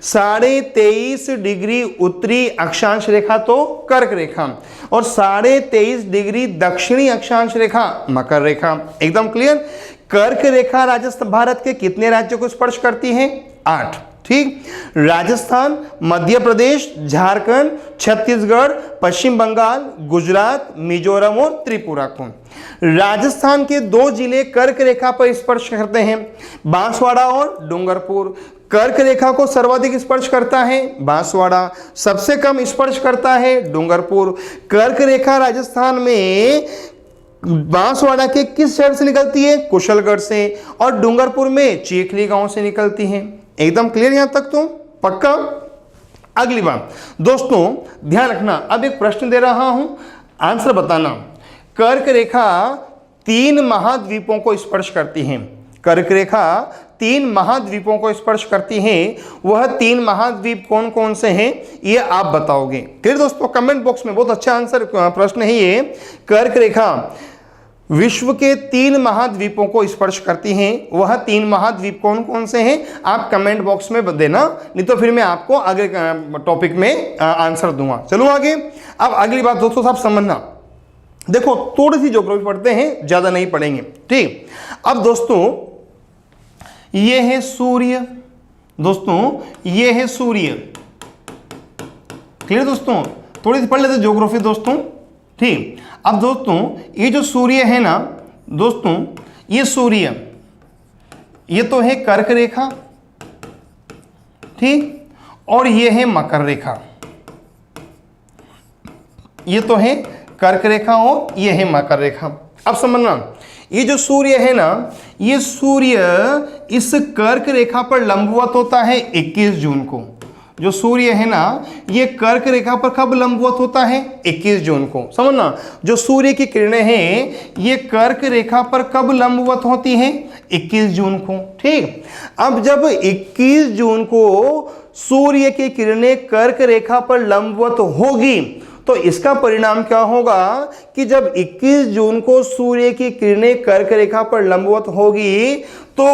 23.5 डिग्री उत्तरी अक्षांश रेखा तो कर्क रेखा और 23.5 डिग्री दक्षिणी अक्षांश रेखा मकर रेखा। एकदम क्लियर। कर्क रेखा राजस्थान भारत के कितने राज्यों को स्पर्श करती है? 8। ठीक, राजस्थान, मध्य प्रदेश, झारखंड, छत्तीसगढ़, पश्चिम बंगाल, गुजरात, मिजोरम और त्रिपुरा को। राजस्थान के 2 जिले कर्क रेखा पर स्पर्श करते हैं, बांसवाड़ा और डूंगरपुर। कर्क रेखा को सर्वाधिक स्पर्श करता है बांसवाड़ा, सबसे कम स्पर्श करता है डूंगरपुर। कर्क रेखा राजस्थान में बांसवाड़ा के किस शहर से निकलती है? कुशलगढ़ से। और डूंगरपुर में चीखली गांव से निकलती है। एकदम क्लियर यहां तक तो पक्का। अगली बात दोस्तों ध्यान रखना, अब एक प्रश्न दे रहा हूं, आंसर बताना। कर्क रेखा 3 महाद्वीपों को स्पर्श करती है। कर्क रेखा 3 महाद्वीपों को स्पर्श करती है। वह 3 महाद्वीप कौन कौन से हैं ये आप बताओगे। फिर दोस्तों कमेंट बॉक्स में बहुत अच्छा आंसर प्रश्न है ये। कर्क रेखा विश्व के 3 महाद्वीपों को स्पर्श करती हैं। वह 3 महाद्वीप कौन कौन से हैं आप कमेंट बॉक्स में देना, नहीं तो फिर मैं आपको अगले टॉपिक में आंसर दूंगा। चलो आगे। अब अगली बात दोस्तों साहब समझना, देखो थोड़ी सी ज्योग्राफी पढ़ते हैं, ज्यादा नहीं पढ़ेंगे। ठीक, अब दोस्तों ये है सूर्य। दोस्तों ये है सूर्य। क्लियर दोस्तों, थोड़ी सी पढ़ लेते ज्योग्राफी दोस्तों। ठीक, अब दोस्तों ये जो सूर्य है ना दोस्तों, ये सूर्य ये तो है कर्क रेखा, ठीक, और ये है मकर रेखा। ये तो है कर्क रेखा और ये है मकर रेखा। अब समझना, ये जो सूर्य है ना, ये सूर्य इस कर्क रेखा पर लंबवत होता है 21 जून को। जो सूर्य है ना ये कर्क रेखा पर कब लंबवत होता है? 21 जून को। समझना, जो सूर्य की किरणें हैं ये कर्क रेखा पर कब लंबवत होती हैं? 21 जून को। ठीक, अब जब 21 जून को सूर्य की किरणें कर्क रेखा पर लंबवत होगी तो इसका परिणाम क्या होगा कि जब 21 जून को सूर्य की किरणें कर्क रेखा पर लंबवत होगी तो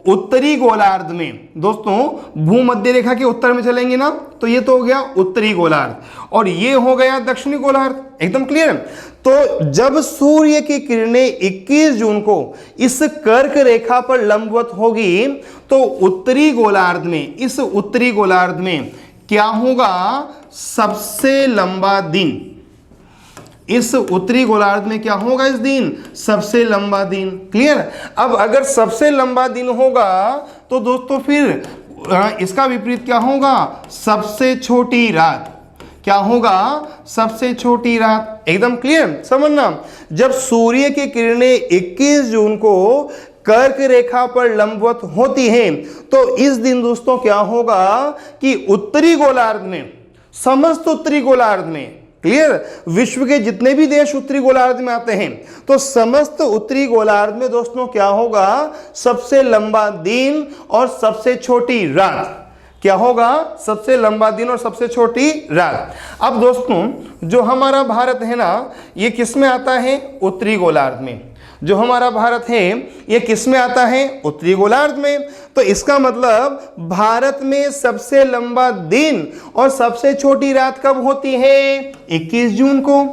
उत्तरी गोलार्ध में दोस्तों भूमध्य रेखा के उत्तर में चलेंगे ना, तो ये तो हो गया उत्तरी गोलार्ध और ये हो गया दक्षिणी गोलार्ध। एकदम क्लियर। तो जब सूर्य की किरणें 21 जून को इस कर्क रेखा पर लंबवत होगी तो उत्तरी गोलार्ध में, इस उत्तरी गोलार्ध में क्या होगा? सबसे लंबा दिन। इस उत्तरी गोलार्ध में क्या होगा इस दिन? सबसे लंबा दिन। क्लियर। अब अगर सबसे लंबा दिन होगा तो दोस्तों फिर इसका विपरीत क्या होगा? सबसे छोटी रात। क्या होगा? सबसे छोटी रात। एकदम क्लियर। समझना, जब सूर्य की किरणें 21 जून को कर्क रेखा पर लंबवत होती हैं तो इस दिन दोस्तों क्या होगा कि उत्तरी गोलार्ध में, समस्त उत्तरी गोलार्ध में, क्लियर, विश्व के जितने भी देश उत्तरी गोलार्ध में आते हैं तो समस्त उत्तरी गोलार्ध में दोस्तों क्या होगा? सबसे लंबा दिन और सबसे छोटी रात। क्या होगा? सबसे लंबा दिन और सबसे छोटी रात। अब दोस्तों जो हमारा भारत है ना ये किस में आता है? उत्तरी गोलार्ध में। जो हमारा भारत है ये किस में आता है? उत्तरी गोलार्ध में। तो इसका मतलब भारत में सबसे लंबा दिन और सबसे छोटी रात कब होती है? 21 जून को।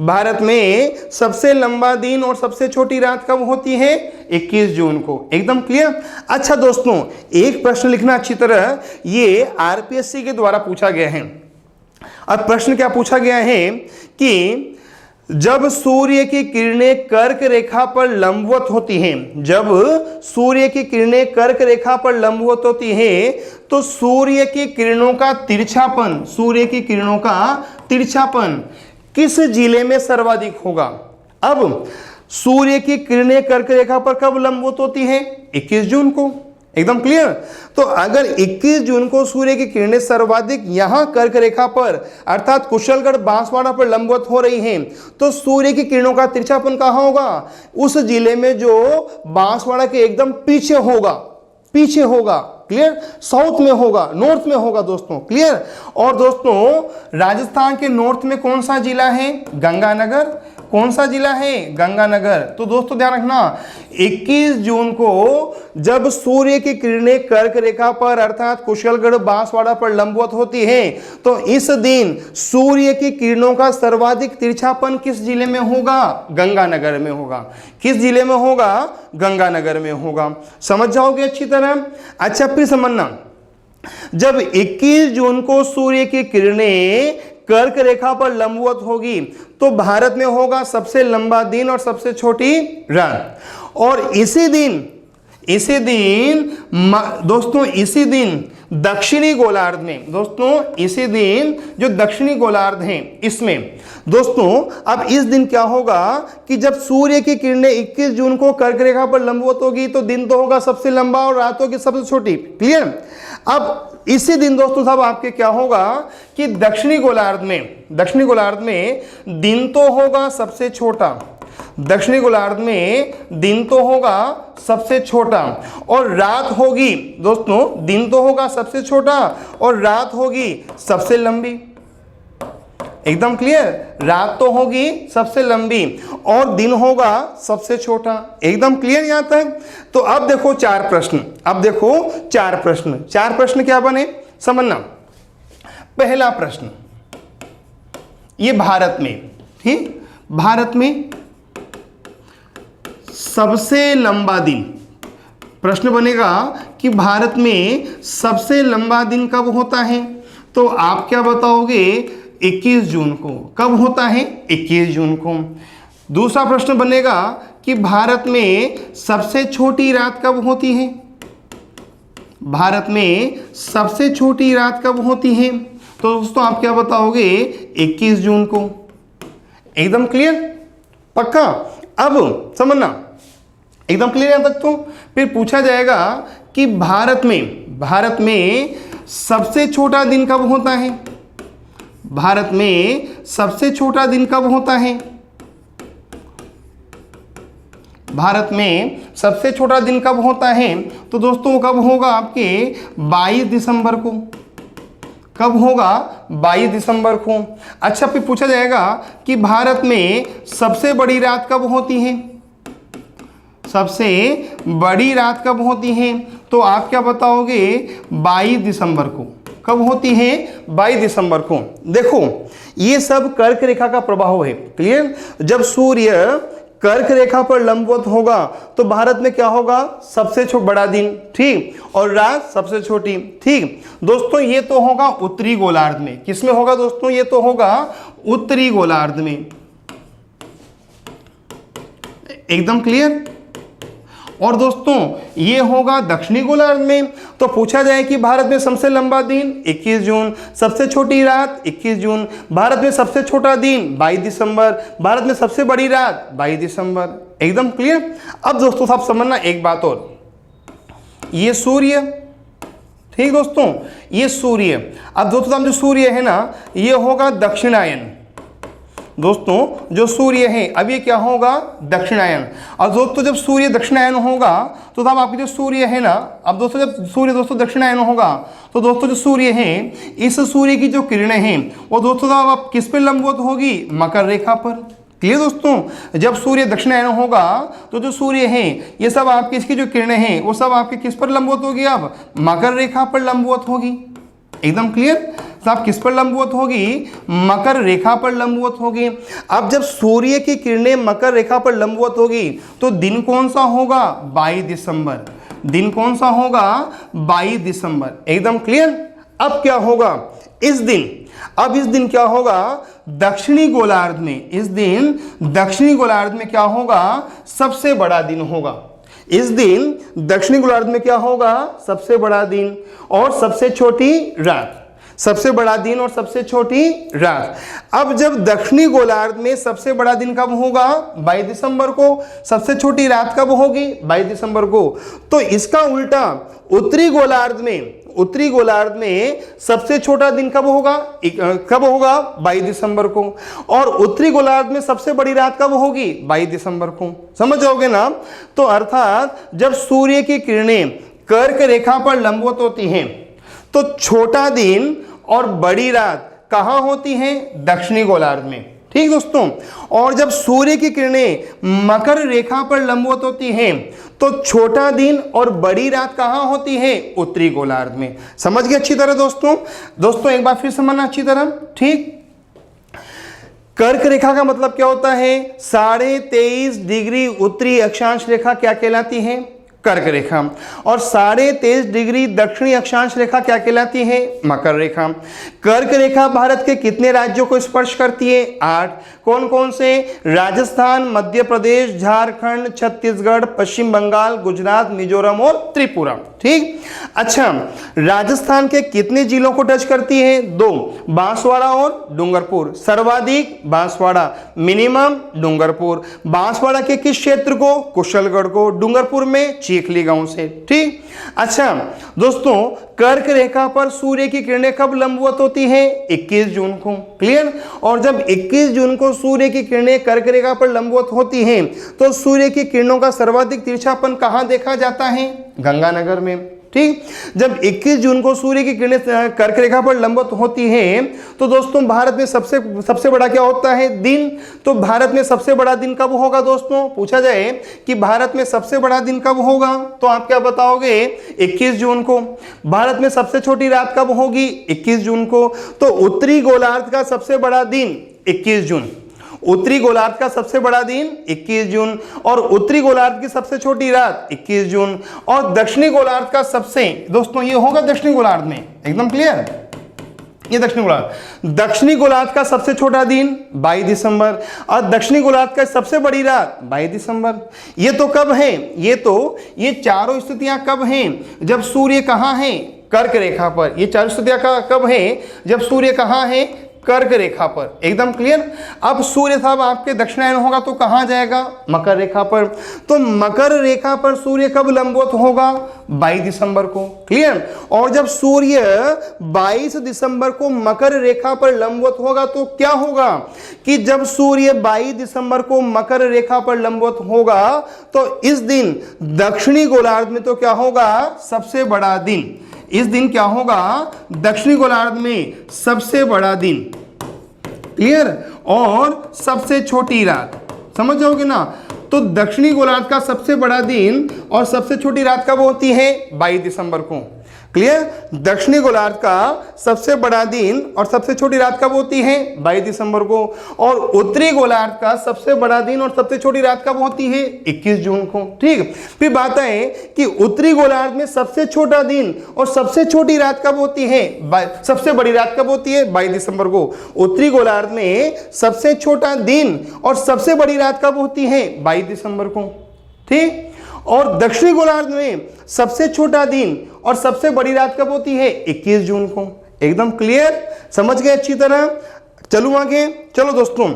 भारत में सबसे लंबा दिन और सबसे छोटी रात कब होती है? 21 जून को। एकदम क्लियर। अच्छा दोस्तों एक प्रश्न लिखना अच्छी तरह, ये आरपीएससी के द्वारा पूछा गया है। अब प्रश्न क्या पूछा गया है कि जब सूर्य की किरणें कर्क रेखा पर लंबवत होती हैं, जब सूर्य की किरणें कर्क रेखा पर लंबवत होती हैं तो सूर्य की किरणों का तिरछापन, सूर्य की किरणों का तिरछापन किस जिले में सर्वाधिक होगा? अब सूर्य की किरणें कर्क रेखा पर कब लंबवत होती हैं? 21 जून को। एकदम क्लियर। तो अगर 21 जून को सूर्य की किरणें सर्वाधिक यहां कर्क रेखा पर अर्थात कुशलगढ़ बांसवाड़ा पर लंबवत हो रही हैं तो सूर्य की किरणों का तिरछापन कहां होगा? उस जिले में जो बांसवाड़ा के एकदम पीछे होगा, पीछे होगा। क्लियर, साउथ में होगा, नॉर्थ में होगा दोस्तों, क्लियर। और दोस्तों राजस्थान के नॉर्थ में कौन सा जिला है? गंगानगर। कौन सा जिला है? गंगानगर। तो दोस्तों ध्यान रखना, 21 जून को जब सूर्य की किरणें कर्क रेखा पर अर्थात कुशलगढ़ बांसवाड़ा पर लंबवत होती है, तो इस दिन सूर्य की किरणों का सर्वाधिक तिरछापन किस जिले में होगा? गंगानगर में होगा। किस जिले में होगा? गंगानगर में होगा। समझ जाओगे अच्छी तरह। अच्छा फिर समझना, जब 21 जून को सूर्य की किरणें कर्क रेखा पर लंबवत होगी तो भारत में होगा सबसे लंबा दिन और सबसे छोटी रात। और इसी दिन दोस्तों इसी दिन दक्षिणी गोलार्ध में, दोस्तों इसी दिन जो दक्षिणी गोलार्ध है इसमें दोस्तों, अब इस दिन क्या होगा कि जब सूर्य की किरणें 21 जून को कर्क रेखा पर लंबवत होगी तो दिन तो होगा सबसे लंबा और रात होगी सबसे छोटी, क्लियर। अब इसी दिन दोस्तों साहब आपके क्या होगा कि दक्षिणी गोलार्ध में दिन तो होगा सबसे छोटा, दक्षिणी गोलार्ध में दिन तो होगा सबसे छोटा और रात होगी दोस्तों, दिन तो होगा सबसे छोटा और रात होगी सबसे लंबी। एकदम क्लियर, रात तो होगी सबसे लंबी और दिन होगा सबसे छोटा। एकदम क्लियर यहां तक। तो अब देखो चार प्रश्न क्या बने समझना। पहला प्रश्न, ये भारत में, ठीक, भारत में सबसे लंबा दिन, प्रश्न बनेगा कि भारत में सबसे लंबा दिन कब होता है? तो आप क्या बताओगे? 21 जून को। कब होता है? 21 जून को। दूसरा प्रश्न बनेगा कि भारत में सबसे छोटी रात कब होती है? भारत में सबसे छोटी रात कब होती है? तो दोस्तों आप क्या बताओगे? 21 जून को। एकदम क्लियर, पक्का। अब समझना, एकदम क्लियर यहां तक। तो फिर पूछा जाएगा कि भारत में सबसे छोटा दिन कब होता है? भारत में सबसे छोटा दिन कब होता है? भारत में सबसे छोटा दिन कब होता है? तो दोस्तों कब होगा आपके? 22 दिसंबर को। कब होगा? 22 दिसंबर को। अच्छा फिर पूछा जाएगा कि भारत में सबसे बड़ी रात कब होती है? सबसे बड़ी रात कब होती है? तो आप क्या बताओगे? 22 दिसंबर को। कब होती है? 22 दिसंबर को। देखो ये सब कर्क रेखा का प्रभाव है, क्लियर। जब सूर्य कर्क रेखा पर लंबवत होगा तो भारत में क्या होगा? सबसे बड़ा दिन, ठीक, और रात सबसे छोटी, ठीक। दोस्तों ये तो होगा उत्तरी गोलार्ध में। किसमें होगा दोस्तों? ये तो होगा उत्तरी गोलार्ध में। एकदम क्लियर। और दोस्तों ये होगा दक्षिणी गोलार्ध में। तो पूछा जाए कि भारत में सबसे लंबा दिन 21 जून, सबसे छोटी रात 21 जून, भारत में सबसे छोटा दिन 22 दिसंबर, भारत में सबसे बड़ी रात 22 दिसंबर। एकदम क्लियर। अब दोस्तों साहब समझना एक बात और, ये सूर्य, ठीक दोस्तों, ये सूर्य, अब दोस्तों साहब जो सूर्य है ना ये होगा दक्षिणायन। दोस्तों जो सूर्य है अब ये क्या होगा? दक्षिणायन। और दोस्तों जब सूर्य दक्षिणायन होगा तो तब आपके जो सूर्य है ना, अब दोस्तों जब सूर्य दोस्तों दक्षिणायन होगा तो दोस्तों जो सूर्य है, इस सूर्य की जो किरणें हैं वो दोस्तों साहब आप किस पे लंबवत होगी? मकर रेखा पर। क्लियर दोस्तों, जब सूर्य दक्षिणायन होगा तो जो सूर्य है ये सब आपकी इसकी जो किरणें हैं वो सब आपके किस पर लंबवत होगी? अब मकर रेखा पर लंबवत होगी। एकदम क्लियर। साहब किस पर लंबवत होगी? मकर रेखा पर लंबवत होगी। अब जब सूर्य की किरणें मकर रेखा पर लंबवत होगी तो दिन कौन सा होगा? 22 दिसंबर। दिन कौन सा होगा? 22 दिसंबर। एकदम क्लियर। अब क्या होगा इस दिन? अब इस दिन क्या होगा? दक्षिणी गोलार्ध में, इस दिन दक्षिणी गोलार्ध में क्या होगा? सबसे बड़ा दिन होगा। इस दिन दक्षिणी गोलार्ध में क्या होगा? सबसे बड़ा दिन और सबसे छोटी रात। सबसे बड़ा दिन और सबसे छोटी रात। अब जब दक्षिणी गोलार्ध में सबसे बड़ा दिन कब होगा? 22 दिसंबर को। सबसे छोटी रात कब होगी? 22 दिसंबर को। तो इसका उल्टा उत्तरी गोलार्ध में सबसे छोटा दिन कब होगा? कब होगा? 22 दिसंबर को। और उत्तरी गोलार्ध में सबसे बड़ी रात कब होगी? 22 दिसंबर को। समझ जाओगे ना। तो अर्थात जब सूर्य की किरणें कर्क रेखा पर लंबवत होती हैं तो छोटा दिन और बड़ी रात कहाँ होती हैं? दक्षिणी गोलार्ध में। ठीक दोस्तों, और जब सूर्य की किरणें मकर रेखा पर लंबवत होती हैं तो छोटा दिन और बड़ी रात कहाँ होती है? उत्तरी गोलार्ध में। समझ गए अच्छी तरह दोस्तों एक बार फिर समझना अच्छी तरह। ठीक, कर्क रेखा का मतलब क्या होता है? 23.5 डिग्री उत्तरी अक्षांश रेखा क्या कहलाती है? कर्क रेखा। और 23.5 डिग्री दक्षिणी अक्षांश रेखा क्या कहलाती है? मकर रेखा। कर्क रेखा भारत के कितने राज्यों को स्पर्श करती है? 8। कौन कौन से? राजस्थान, मध्य प्रदेश, झारखंड, छत्तीसगढ़, पश्चिम बंगाल, गुजरात, मिजोरम और त्रिपुरा। ठीक, अच्छा, राजस्थान के कितने जिलों को टच करती है? 2, बांसवाड़ा और डूंगरपुर। सर्वाधिक बांसवाड़ा, मिनिमम डूंगरपुर। बांसवाड़ा के किस क्षेत्र को? कुशलगढ़ को। डूंगरपुर में चीखली गांव से। ठीक, अच्छा दोस्तों, कर्क रेखा पर सूर्य की किरणें कब लंबवत होती हैं? 21 जून को। क्लियर? और जब 21 जून को सूर्य की किरणें कर्क रेखा पर लंबवत होती हैं तो सूर्य की किरणों का सर्वाधिक तिरछापन कहां देखा जाता है? गंगानगर में। ठीक, जब 21 जून को सूर्य की किरणें कर्क रेखा पर लंबवत होती हैं तो दोस्तों भारत में सबसे बड़ा क्या होता है? दिन। तो भारत में सबसे बड़ा दिन कब होगा दोस्तों? पूछा जाए कि भारत में सबसे बड़ा दिन कब होगा तो आप क्या बताओगे? 21 जून को। भारत में सबसे छोटी रात कब होगी? 21 जून को। तो उत्तरी गोलार्ध का सबसे बड़ा दिन 21 जून। उत्तरी गोलार्ध का सबसे बड़ा दिन 21 जून और उत्तरी गोलार्ध की सबसे छोटी रात 21 जून। और दक्षिणी गोलार्ध का सबसे, दोस्तों ये होगा दक्षिणी गोलार्ध में, एकदम क्लियर, ये दक्षिणी गोलार्ध। दक्षिणी गोलार्ध का सबसे छोटा दिन 22 दिसंबर और दक्षिणी गोलार्ध का सबसे बड़ी रात 22 दिसंबर। ये तो कब है? ये चारों स्थितियां कब हैं? जब सूर्य कहाँ है? कर्क रेखा पर। ये चारों स्थितियां कब है? जब सूर्य कहाँ है? कर्क रेखा पर। एकदम क्लियर। अब सूर्य साहब आपके दक्षिणायन होगा तो कहां जाएगा? मकर रेखा पर। तो मकर रेखा पर सूर्य कब लंबवत होगा? 22 दिसंबर को। क्लियर? और जब सूर्य 22 दिसंबर को मकर रेखा पर लंबवत होगा तो क्या होगा कि जब सूर्य 22 दिसंबर को मकर रेखा पर लंबवत होगा तो इस दिन दक्षिणी गोलार्ध में तो क्या होगा? सबसे बड़ा दिन। इस दिन क्या होगा? दक्षिणी गोलार्ध में सबसे बड़ा दिन। क्लियर? और सबसे छोटी रात। समझ जाओगे ना? तो दक्षिणी गोलार्ध का सबसे बड़ा दिन और सबसे छोटी रात कब होती है? 22 दिसंबर को। क्लियर? दक्षिणी गोलार्ध का सबसे बड़ा दिन और सबसे छोटी रात कब होती है? 22 दिसंबर को। और उत्तरी गोलार्ध का सबसे बड़ा दिन और सबसे छोटी रात कब होती है? 21 जून को। ठीक, फिर बात है कि उत्तरी गोलार्ध में सबसे छोटा दिन और सबसे छोटी रात कब होती है? सबसे बड़ी रात कब होती है? 22 दिसंबर को। उत्तरी गोलार्ध में सबसे छोटा दिन और सबसे बड़ी रात कब होती है? 22 दिसंबर को। ठीक, और दक्षिणी गोलार्ध में सबसे छोटा दिन और सबसे बड़ी रात कब होती है? 21 जून को। एकदम क्लियर? समझ गए अच्छी तरह? चलो आगे। चलो दोस्तों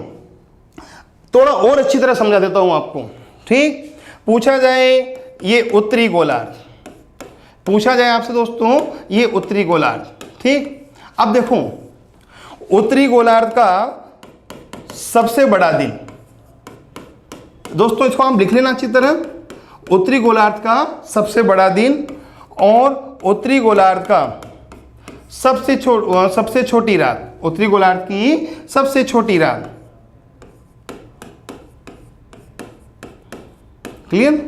थोड़ा और अच्छी तरह समझा देता हूं आपको। ठीक, पूछा जाए ये उत्तरी गोलार्ध, पूछा जाए आपसे दोस्तों ये उत्तरी गोलार्ध। ठीक, अब देखो उत्तरी गोलार्ध का सबसे बड़ा दिन, दोस्तों इसको हम लिख लेना अच्छी तरह। उत्तरी गोलार्ध का सबसे बड़ा दिन और उत्तरी गोलार्ध का सबसे छोटी रात। उत्तरी गोलार्ध की सबसे छोटी रात। क्लियर?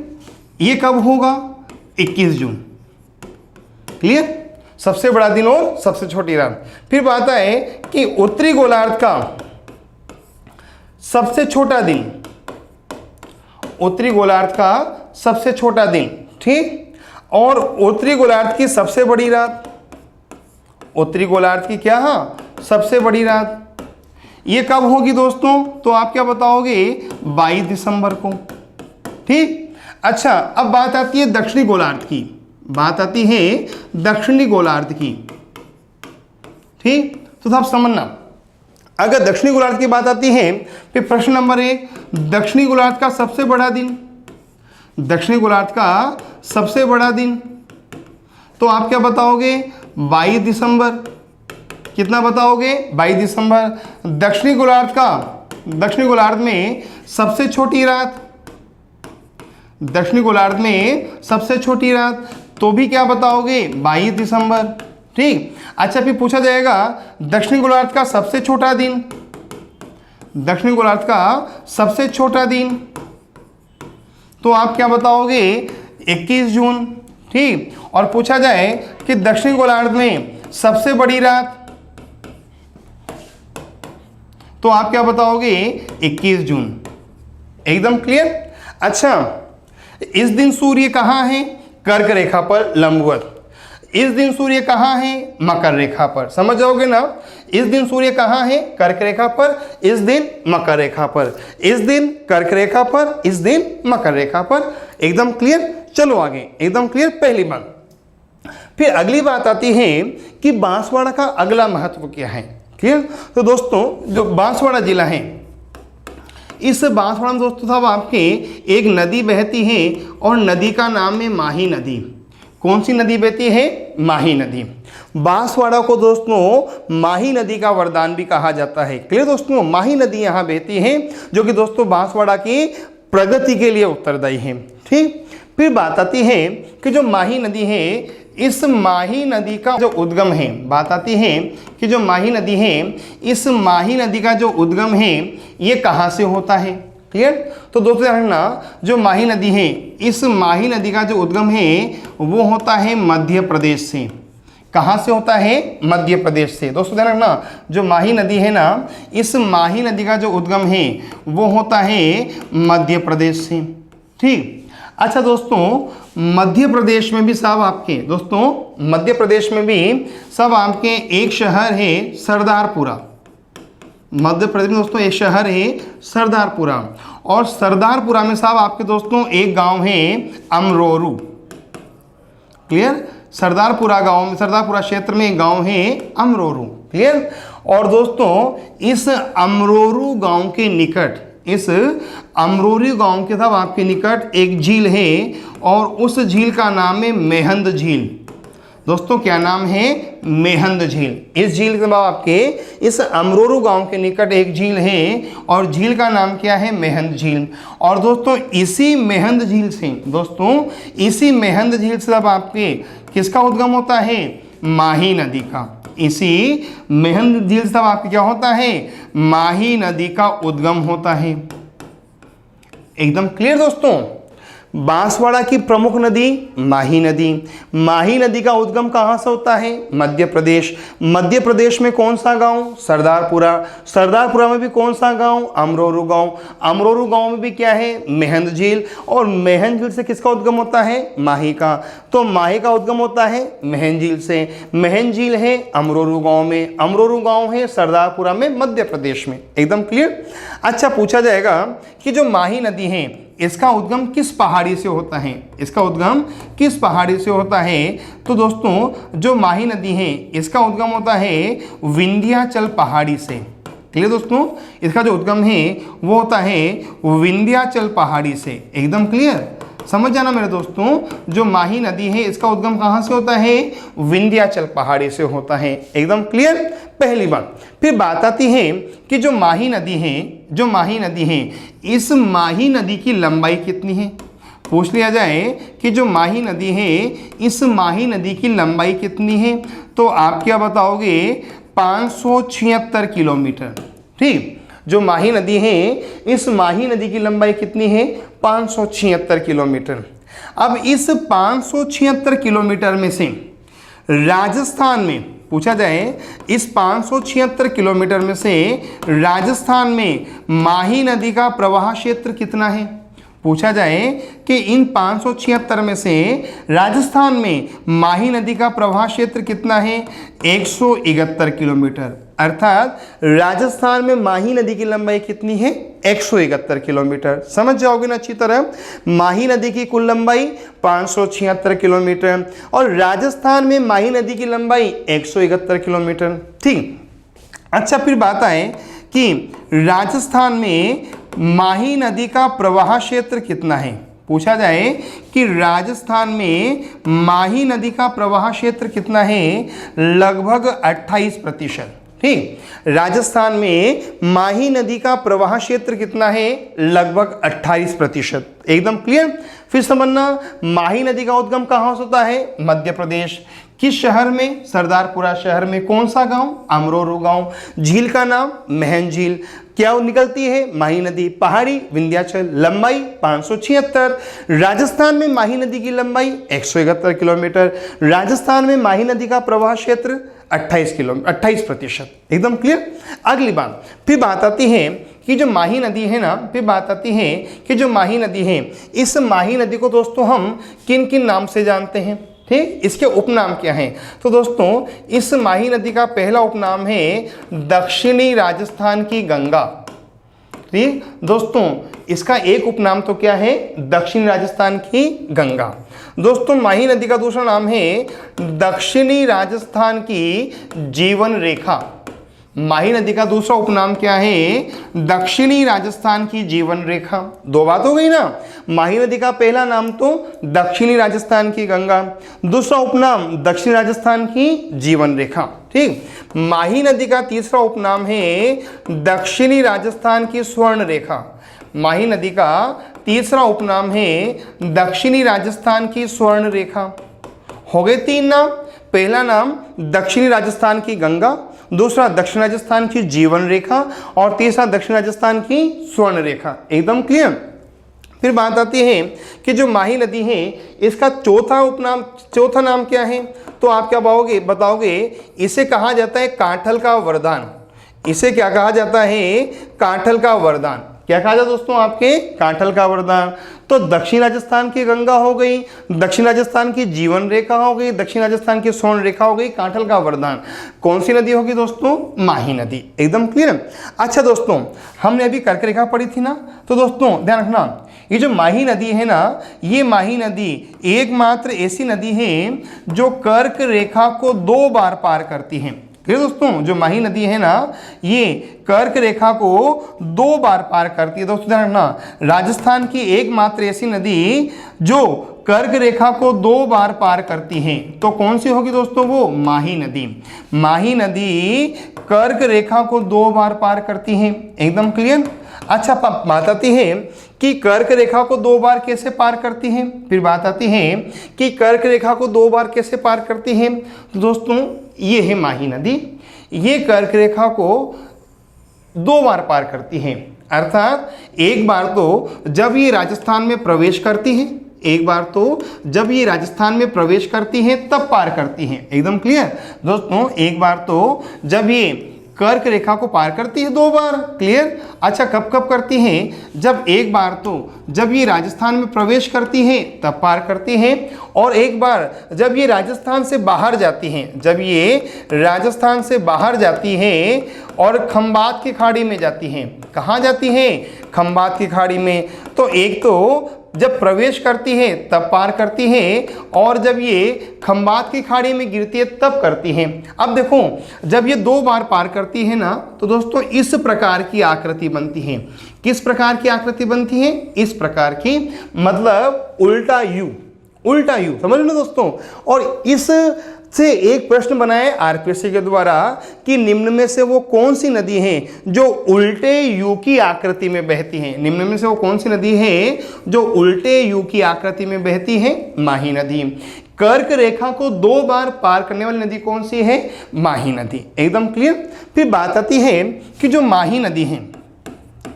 ये कब होगा? 21 जून। क्लियर? सबसे बड़ा दिन और सबसे छोटी रात। फिर बात है कि उत्तरी गोलार्ध का सबसे छोटा दिन, उत्तरी गोलार्ध का सबसे छोटा दिन। ठीक, और उत्तरी गोलार्ध की सबसे बड़ी रात। उत्तरी गोलार्ध की क्या? सबसे बड़ी रात। ये कब होगी दोस्तों? तो आप क्या बताओगे? 22 दिसंबर को। ठीक, अच्छा अब बात आती है दक्षिणी गोलार्ध की। बात आती है दक्षिणी गोलार्ध की। ठीक, तो आप समझना, अगर दक्षिणी गोलार्ध की बात आती है फिर प्रश्न नंबर 1, दक्षिणी गोलार्ध का सबसे बड़ा दिन। दक्षिणी गोलार्ध का सबसे बड़ा दिन तो आप क्या बताओगे? 22 दिसंबर। कितना बताओगे? 22 दिसंबर। दक्षिणी गोलार्ध में सबसे छोटी रात। दक्षिणी गोलार्ध में सबसे छोटी रात तो भी क्या बताओगे 22 दिसंबर। ठीक। अच्छा, फिर पूछा जाएगा दक्षिण गोलार्ध का सबसे छोटा दिन, दक्षिण गोलार्ध का सबसे छोटा दिन, तो आप क्या बताओगे 21 जून। ठीक। और पूछा जाए कि दक्षिण गोलार्ध में सबसे बड़ी रात, तो आप क्या बताओगे 21 जून। एकदम क्लियर। अच्छा, इस दिन सूर्य कहाँ है, कर्क रेखा पर लंबवत। इस दिन सूर्य कहाँ है, मकर रेखा पर। समझ जाओगे ना, इस दिन सूर्य कहाँ है, कर्क रेखा पर, इस दिन मकर रेखा पर, इस दिन कर्क रेखा पर, इस दिन मकर रेखा पर। एकदम क्लियर। चलो आगे, एकदम क्लियर पहली बात। फिर अगली बात आती है कि बांसवाड़ा का अगला महत्व क्या है। क्लियर। तो दोस्तों, जो बांसवाड़ा जिला है, इस बांसवाड़ा में दोस्तों साहब आपके एक नदी बहती है और नदी का नाम है माही नदी। कौन सी नदी बहती है, माही नदी। बांसवाड़ा को दोस्तों माही नदी का वरदान भी कहा जाता है। क्लियर दोस्तों, माही नदी यहाँ बहती है जो कि दोस्तों बांसवाड़ा की प्रगति के लिए उत्तरदायी है। ठीक। फिर बात आती है कि जो माही नदी है, इस माही नदी का जो उद्गम है, बात आती है कि जो माही नदी है, इस माही नदी का जो उद्गम है ये कहाँ से होता है। क्लियर। तो दोस्तों ध्यान रखना, जो माही नदी है, इस माही नदी का जो उद्गम है वो होता है मध्य प्रदेश से। कहाँ से होता है, मध्य प्रदेश से। दोस्तों ध्यान रखना, जो माही नदी है ना, इस माही नदी का जो उद्गम है वो होता है मध्य प्रदेश से। ठीक। अच्छा दोस्तों, मध्य प्रदेश में भी सब आपके, दोस्तों मध्य प्रदेश में भी सब आपके एक शहर है सरदारपुरा। मध्य प्रदेश में दोस्तों एक शहर है सरदारपुरा, और सरदारपुरा में सब आपके दोस्तों एक गांव है अमरोरू। क्लियर। सरदारपुरा गांव में, सरदारपुरा क्षेत्र में एक गांव है अमरोरू। क्लियर। और दोस्तों इस अमरोरू गांव के निकट, इस अमरोरी गांव के साथ आपके निकट एक झील है और उस झील का नाम है मेहंद झील। दोस्तों क्या नाम है, मेहंद झील। इस झील के बाद आपके इस अमरोरू गांव के निकट एक झील है और झील का नाम क्या है, मेहंद झील। और दोस्तों इसी मेहंद झील से, दोस्तों इसी मेहंद झील से अब आपके किसका उद्गम होता है, माही नदी का। इसी मेहंद झील से आपके क्या होता है, माही नदी का उद्गम होता है। एकदम क्लियर दोस्तों। बांसवाड़ा की प्रमुख नदी माही नदी। माही नदी का उद्गम कहाँ से होता है, मध्य प्रदेश। मध्य प्रदेश में कौन सा गांव, सरदारपुरा। सरदारपुरा में भी कौन सा गांव, अमरोरू गांव। अमरोरू गांव में भी क्या है, मेहंद झील। और मेहंद झील से किसका उद्गम होता है, माही का। तो माही का उद्गम होता है मेहंद झील से। मेहंद झील है अमरोरू गांव में, अमरोरू गांव है सरदारपुरा में, मध्य प्रदेश में। एकदम क्लियर। अच्छा, पूछा जाएगा कि जो माही नदी है इसका उद्गम किस पहाड़ी से होता है, इसका उद्गम किस पहाड़ी से होता है। तो दोस्तों जो माही नदी है इसका उद्गम होता है विंध्याचल पहाड़ी से। क्लियर दोस्तों, इसका जो उद्गम है वो होता है विंध्याचल पहाड़ी से। एकदम क्लियर, समझ जाना मेरे दोस्तों। जो माही नदी है इसका उद्गम कहाँ से होता है, विंध्याचल पहाड़ी से होता है। एकदम क्लियर, पहली बात। फिर बात आती है कि जो माही नदी है, जो माही नदी है, इस माही नदी की लंबाई कितनी है। पूछ लिया जाए कि जो माही नदी है इस माही नदी की लंबाई कितनी है, तो आप क्या बताओगे, 576 किलोमीटर। ठीक। जो माही नदी है इस माही नदी की लंबाई कितनी है, 576 किलोमीटर। अब इस 576 किलोमीटर में से राजस्थान में, पूछा जाए इस 576 किलोमीटर में से राजस्थान में माही नदी का प्रवाह क्षेत्र कितना है। पूछा जाए कि इन 576 में से राजस्थान में माही नदी का प्रवाह क्षेत्र कितना है, 171 किलोमीटर। अर्थात राजस्थान में माही नदी की लंबाई कितनी है, 171 किलोमीटर। समझ जाओगे ना अच्छी तरह। माही नदी की कुल लंबाई 576 किलोमीटर और राजस्थान में माही नदी की लंबाई 171 किलोमीटर। ठीक। अच्छा, फिर बात आए कि राजस्थान में माही नदी का प्रवाह क्षेत्र कितना है। पूछा जाए कि राजस्थान में माही नदी का प्रवाह क्षेत्र कितना है, लगभग 28%। ठीक। राजस्थान में माही नदी का प्रवाह क्षेत्र कितना है? लगभग 28%। एकदम क्लियर। फिर समझना, माही नदी का उद्गम कहाँ से होता है? मध्य प्रदेश। किस शहर में? सरदारपुरा शहर में। कौन सा गांव? अमरोरू गांव। झील का नाम महन झील। क्या निकलती है? माही नदी। पहाड़ी विंध्याचल। लंबाई 576। राजस्थान में माही नदी की लंबाई 171 किलोमीटर। राजस्थान में माही नदी का प्रवाह क्षेत्र 28%। एकदम क्लियर। अगली बात, फिर बात आती है कि जो माही नदी है ना, फिर बात आती है कि जो माही नदी है, इस माही नदी को दोस्तों हम किन किन नाम से जानते हैं? ठीक, इसके उपनाम क्या हैं? तो दोस्तों इस माही नदी का पहला उपनाम है दक्षिणी राजस्थान की गंगा। ठीक दोस्तों, इसका एक उपनाम तो क्या है? दक्षिणी राजस्थान की गंगा। दोस्तों माही नदी का दूसरा नाम है दक्षिणी राजस्थान की जीवन रेखा। माही नदी का दूसरा उपनाम क्या है? दक्षिणी राजस्थान की जीवन रेखा। दो बात हो गई ना। माही नदी का पहला नाम तो दक्षिणी राजस्थान की गंगा, दूसरा उपनाम दक्षिणी राजस्थान की जीवन रेखा। ठीक। माही नदी का तीसरा उपनाम है दक्षिणी राजस्थान की स्वर्ण रेखा। माही नदी का तीसरा उपनाम है दक्षिणी राजस्थान की स्वर्ण रेखा। हो गए तीन नाम। पहला नाम दक्षिणी राजस्थान की गंगा, दूसरा दक्षिण राजस्थान की जीवन रेखा और तीसरा दक्षिण राजस्थान की स्वर्ण रेखा। एकदम क्लियर। फिर बात आती है कि जो माही नदी है, इसका चौथा नाम क्या है? तो आप क्या बताओगे? इसे कहा जाता है कांठल का वरदान। इसे क्या कहा जाता है? कांठल का वरदान। क्या कहा जाता दोस्तों? आपके कांठल का वरदान। तो दक्षिण राजस्थान की गंगा हो गई, दक्षिण राजस्थान की जीवन रेखा हो गई, दक्षिण राजस्थान की स्वर्ण रेखा हो गई, कांठल का वरदान। कौन सी नदी होगी दोस्तों? माही नदी। एकदम क्लियर। अच्छा दोस्तों, हमने अभी कर्क रेखा पढ़ी थी ना, तो दोस्तों ध्यान रखना, ये जो माही नदी है ना, ये माही नदी एकमात्र ऐसी नदी है जो कर्क रेखा को 2 बार पार करती है। क्लियर दोस्तों, जो माही नदी है ना, ये कर्क रेखा को 2 बार पार करती है। दोस्तों ध्यान रखना, राजस्थान की एकमात्र ऐसी नदी जो कर्क रेखा को 2 बार पार करती है, तो कौन सी होगी दोस्तों? वो माही नदी। माही नदी कर्क रेखा को 2 बार पार करती है। एकदम क्लियर। अच्छा, बात आती है कि कर्क रेखा को 2 बार कैसे पार करती है। फिर बात आती है कि कर्क रेखा को 2 बार कैसे पार करती है। तो दोस्तों ये है माही नदी, ये कर्क रेखा को 2 बार पार करती है। अर्थात एक बार तो जब ये राजस्थान में प्रवेश करती है, एक बार तो जब ये राजस्थान में प्रवेश करती है तब पार करती है। एकदम क्लियर दोस्तों, एक बार तो जब ये कर्क रेखा को पार करती है 2 बार। क्लियर। अच्छा, कब कब करती है? जब एक बार तो जब ये राजस्थान में प्रवेश करती है तब पार करती है, और एक बार जब ये राजस्थान से बाहर जाती हैं, जब ये राजस्थान से बाहर जाती हैं और खंबात की खाड़ी में जाती हैं। कहाँ जाती हैं? खंबात की खाड़ी में। तो एक तो जब प्रवेश करती है तब पार करती है, और जब ये खंबात की खाड़ी में गिरती है तब करती है। अब देखो, जब ये 2 बार पार करती है ना, तो दोस्तों इस प्रकार की आकृति बनती है। किस प्रकार की आकृति बनती है? इस प्रकार की, मतलब उल्टा यू। उल्टा यू, समझ लो दोस्तों। और इस से एक प्रश्न बनाए आरपीएससी के द्वारा कि निम्न में से वो कौन सी नदी है जो उल्टे यू की आकृति में बहती है। निम्न में से वो कौन सी नदी है जो उल्टे यू की आकृति में बहती है? माही नदी। कर्क रेखा को 2 बार पार करने वाली नदी कौन सी है? माही नदी। एकदम क्लियर। फिर बात आती है कि जो माही नदी है,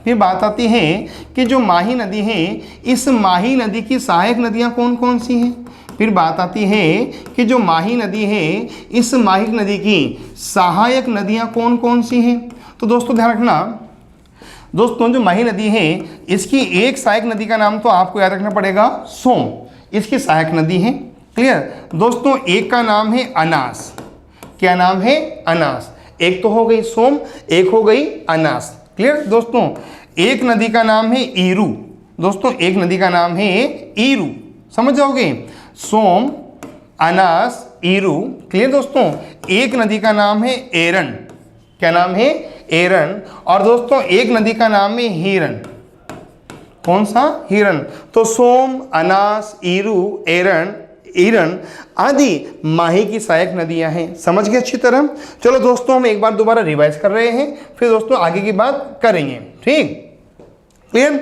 फिर बात आती है कि जो माही नदी है, इस माही नदी की सहायक नदियां कौन कौन सी हैं। फिर बात आती है कि जो माही नदी है, इस माही नदी की सहायक नदियां कौन कौन सी हैं। तो दोस्तों ध्यान रखना, दोस्तों जो माही नदी है, इसकी एक सहायक नदी का नाम तो आपको याद रखना पड़ेगा, सोम। इसकी सहायक नदी है। क्लियर दोस्तों, एक का नाम है अनास। क्या नाम है? अनास। एक तो हो गई सोम, एक हो गई अनास। क्लियर दोस्तों, एक नदी का नाम है ईरू। दोस्तों एक नदी का नाम है ईरू, समझ जाओगे। सोम, अनास, ईरू। क्लियर दोस्तों, एक नदी का नाम है एरन। क्या नाम है? एरन। और दोस्तों एक नदी का नाम है हिरन। कौन सा? हिरन। तो सोम, अनास, ईरू, एरन, हिरन आदि माही की सहायक नदियां हैं। समझ गए अच्छी तरह। चलो दोस्तों हम एक बार दोबारा रिवाइज कर रहे हैं, फिर दोस्तों आगे की बात करेंगे। ठीक, क्लियर।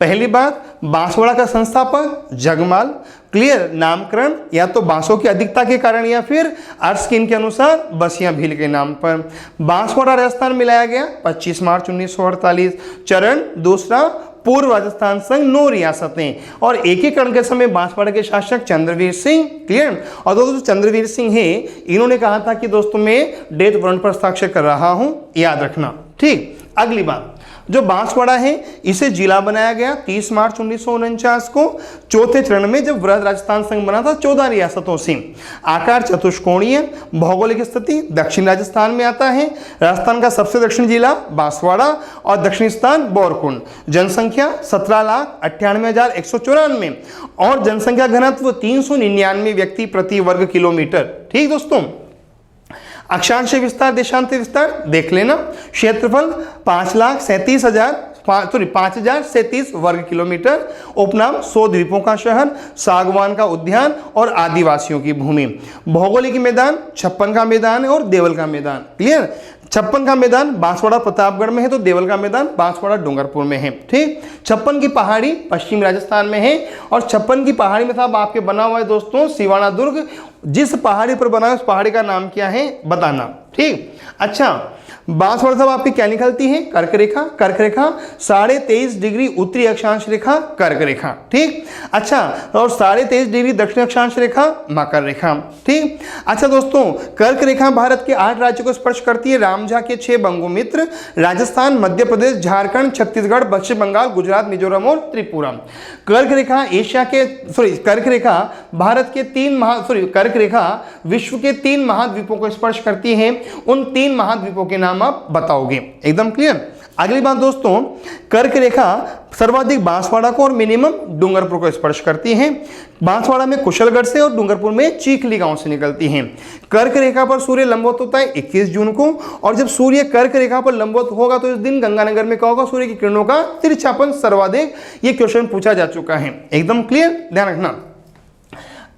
पहली बात, बांसवाड़ा का संस्थापक जगमाल। क्लियर। नामकरण या तो बांसों की अधिकता के कारण या फिर अर्शकीन के अनुसार बसिया भील के नाम पर। बांसवाड़ा राजस्थान में लाया गया 25 मार्च 1948। चरण दूसरा, पूर्व राजस्थान संघ 9 रियासतें, और एकीकरण के समय बांसवाड़ा के शासक चंद्रवीर सिंह। क्लियर। और दोस्तों चंद्रवीर सिंह है, इन्होंने कहा था कि दोस्तों मैं डेथ वारंट पर हस्ताक्षर कर रहा हूं, याद रखना। ठीक। अगली बात, जो बांसवाड़ा है इसे जिला बनाया गया 30 मार्च 1949 को, चौथे चरण में जब वृहद राजस्थान संघ बना था 14 रियासतों से। आकार चतुष्कोणीय, भौगोलिक स्थिति दक्षिण राजस्थान में आता है। राजस्थान का सबसे दक्षिण जिला बांसवाड़ा और दक्षिणी स्थान बोरकुंड। जनसंख्या 17,98,194 और जनसंख्या घनत्व 399 व्यक्ति प्रति वर्ग किलोमीटर। ठीक दोस्तों। अक्षांश विस्तार देशांत विस्तार देख लेना। क्षेत्रफल 5,37,037 वर्ग किलोमीटर। उपनाम 100 द्वीपों का शहर, सागवान का उद्यान और आदिवासियों की भूमि। भौगोलिक मैदान 56 का मैदान है और देवल का मैदान। क्लियर। 56 का मैदान बांसवाड़ा प्रतापगढ़ में है, तो देवल का मैदान बांसवाड़ा डूंगरपुर में है। ठीक। 56 की पहाड़ी पश्चिम राजस्थान में है, और 56 की पहाड़ी में साहब आपके बना हुआ है दोस्तों सिवाना दुर्ग। जिस पहाड़ी पर बना है उस पहाड़ी का नाम क्या है बताना। ठीक। अच्छा, बांसवाड़ा साहब आपकी क्या निकलती है? कर्क रेखा। कर्क रेखा 23.5 डिग्री उत्तरी अक्षांश रेखा कर्क रेखा। ठीक। अच्छा, और 23.5 डिग्री दक्षिण अक्षांश रेखा मकर रेखा। ठीक। अच्छा दोस्तों, कर्क रेखा भारत के 8 राज्यों को स्पर्श करती है। रामझा के 6 बंगोमित्र, राजस्थान, मध्य प्रदेश, झारखंड, छत्तीसगढ़, पश्चिम बंगाल, गुजरात, मिजोरम और त्रिपुरा। कर्क रेखा एशिया के कर्क रेखा भारत के कर्क रेखा विश्व के 3 महाद्वीपों को स्पर्श करती है। उन 3 महाद्वीपों के नाम आप बताओगे। एकदम क्लियर। अगली बात दोस्तों, कर्क रेखा सर्वाधिक बांसवाड़ा को और मिनिमम डूंगरपुर को स्पर्श करती है। बांसवाड़ा में कुशलगढ़ से और डूंगरपुर में चीखली गांव से निकलती है। कर्क रेखा पर सूर्य लंबवत होता है 21 जून को, और जब सूर्य कर्क रेखा पर लंबवत होगा तो इस दिन गंगानगर में क्या होगा? सूर्य की किरणों का तिरछापन सर्वाधिक। ये क्वेश्चन पूछा जा चुका है। एकदम क्लियर, ध्यान रखना।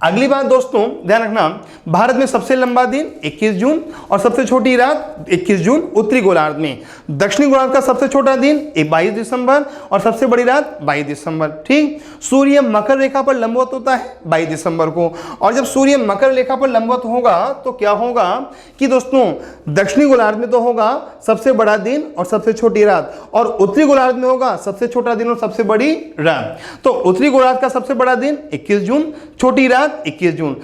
अगली बात दोस्तों ध्यान रखना, भारत में सबसे लंबा दिन 21 जून और सबसे छोटी रात 21 जून उत्तरी गोलार्ध में। दक्षिणी गोलार्ध का सबसे छोटा दिन 22 दिसंबर और सबसे बड़ी रात 22 दिसंबर। ठीक। सूर्य मकर रेखा पर लंबवत होता है 22 दिसंबर को, और जब सूर्य मकर रेखा पर लंबवत होगा तो क्या होगा कि दोस्तों दक्षिणी गोलार्ध में तो होगा सबसे बड़ा दिन और सबसे छोटी रात, और उत्तरी गोलार्ध में होगा सबसे छोटा दिन और सबसे बड़ी रात। तो उत्तरी गोलार्ध का सबसे बड़ा दिन 21 जून, छोटी रात 21 जून।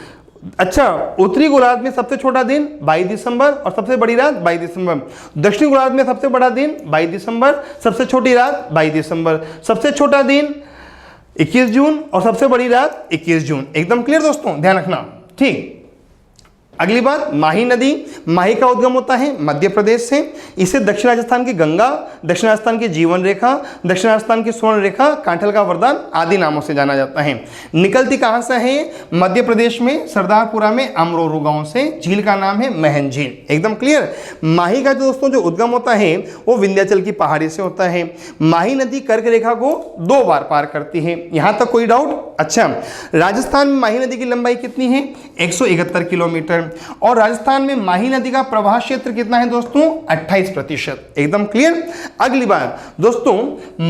अच्छा, उत्तरी गोलार्ध में सबसे छोटा दिन 22 दिसंबर और सबसे बड़ी रात 22 दिसंबर। दक्षिणी गोलार्ध में सबसे बड़ा दिन 22 दिसंबर, सबसे छोटी रात 22 दिसंबर। सबसे छोटा दिन 21 जून और सबसे बड़ी रात 21 जून। एकदम क्लियर दोस्तों, ध्यान रखना। ठीक। अगली बात, माही नदी। माही का उद्गम होता है मध्य प्रदेश से। इसे दक्षिण राजस्थान की गंगा, दक्षिण राजस्थान की जीवन रेखा, दक्षिण राजस्थान की स्वर्ण रेखा, कांठल का वरदान आदि नामों से जाना जाता है। निकलती कहाँ से है? मध्य प्रदेश में सरदारपुरा में अमरोरू गांव से। झील का नाम है महन झील। एकदम क्लियर। माही का दोस्तों जो उद्गम होता है वो विंध्याचल की पहाड़ी से होता है। माही नदी कर्क रेखा को 2 बार पार करती है। यहां तक कोई डाउट? अच्छा, राजस्थान में माही नदी की लंबाई कितनी है? 171 किलोमीटर, और राजस्थान में माही नदी का प्रवाह क्षेत्र कितना है दोस्तों? 28%। एकदम क्लियर। अगली बात दोस्तों,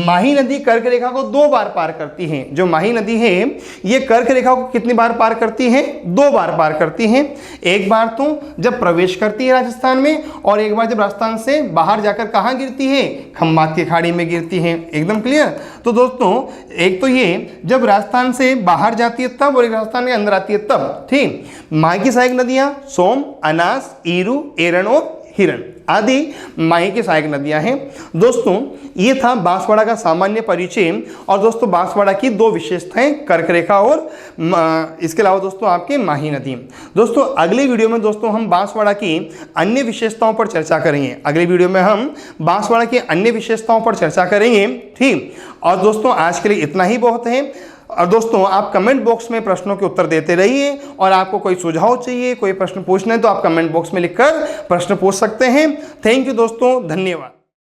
माही नदी कर्क रेखा को 2 बार पार करती है। जो माही नदी है ये कर्क रेखा को कितनी बार पार करती है? 2 बार पार करती है। एक बार तो जब प्रवेश करती है राजस्थान में, और एक बार जब राजस्थान से बाहर जाकर कहां गिरती है? खंबात की खाड़ी में गिरती है। एकदम क्लियर। तो दोस्तों एक तो ये जब राजस्थान से बाहर जाती है तब, और एक राजस्थान के अंदर आती है तब। ठीक। माही की सहायक नदियां सोम, अनास, ईरू, एरन और हिरन आदि माही की सहायक नदियां हैं। दोस्तों ये था बांसवाड़ा का सामान्य परिचय, और दोस्तों बांसवाड़ा की 2 विशेषताएं कर्क रेखा और इसके अलावा दोस्तों आपके माही नदी। दोस्तों अगले वीडियो में दोस्तों हम बांसवाड़ा की अन्य विशेषताओं पर चर्चा करेंगे। अगले वीडियो में हम बांसवाड़ा की अन्य विशेषताओं पर चर्चा करेंगे। ठीक। और दोस्तों आज के लिए इतना ही बहुत है। और दोस्तों आप कमेंट बॉक्स में प्रश्नों के उत्तर देते रहिए, और आपको कोई सुझाव चाहिए, कोई प्रश्न पूछना है तो आप कमेंट बॉक्स में लिखकर प्रश्न पूछ सकते हैं। थैंक यू दोस्तों, धन्यवाद।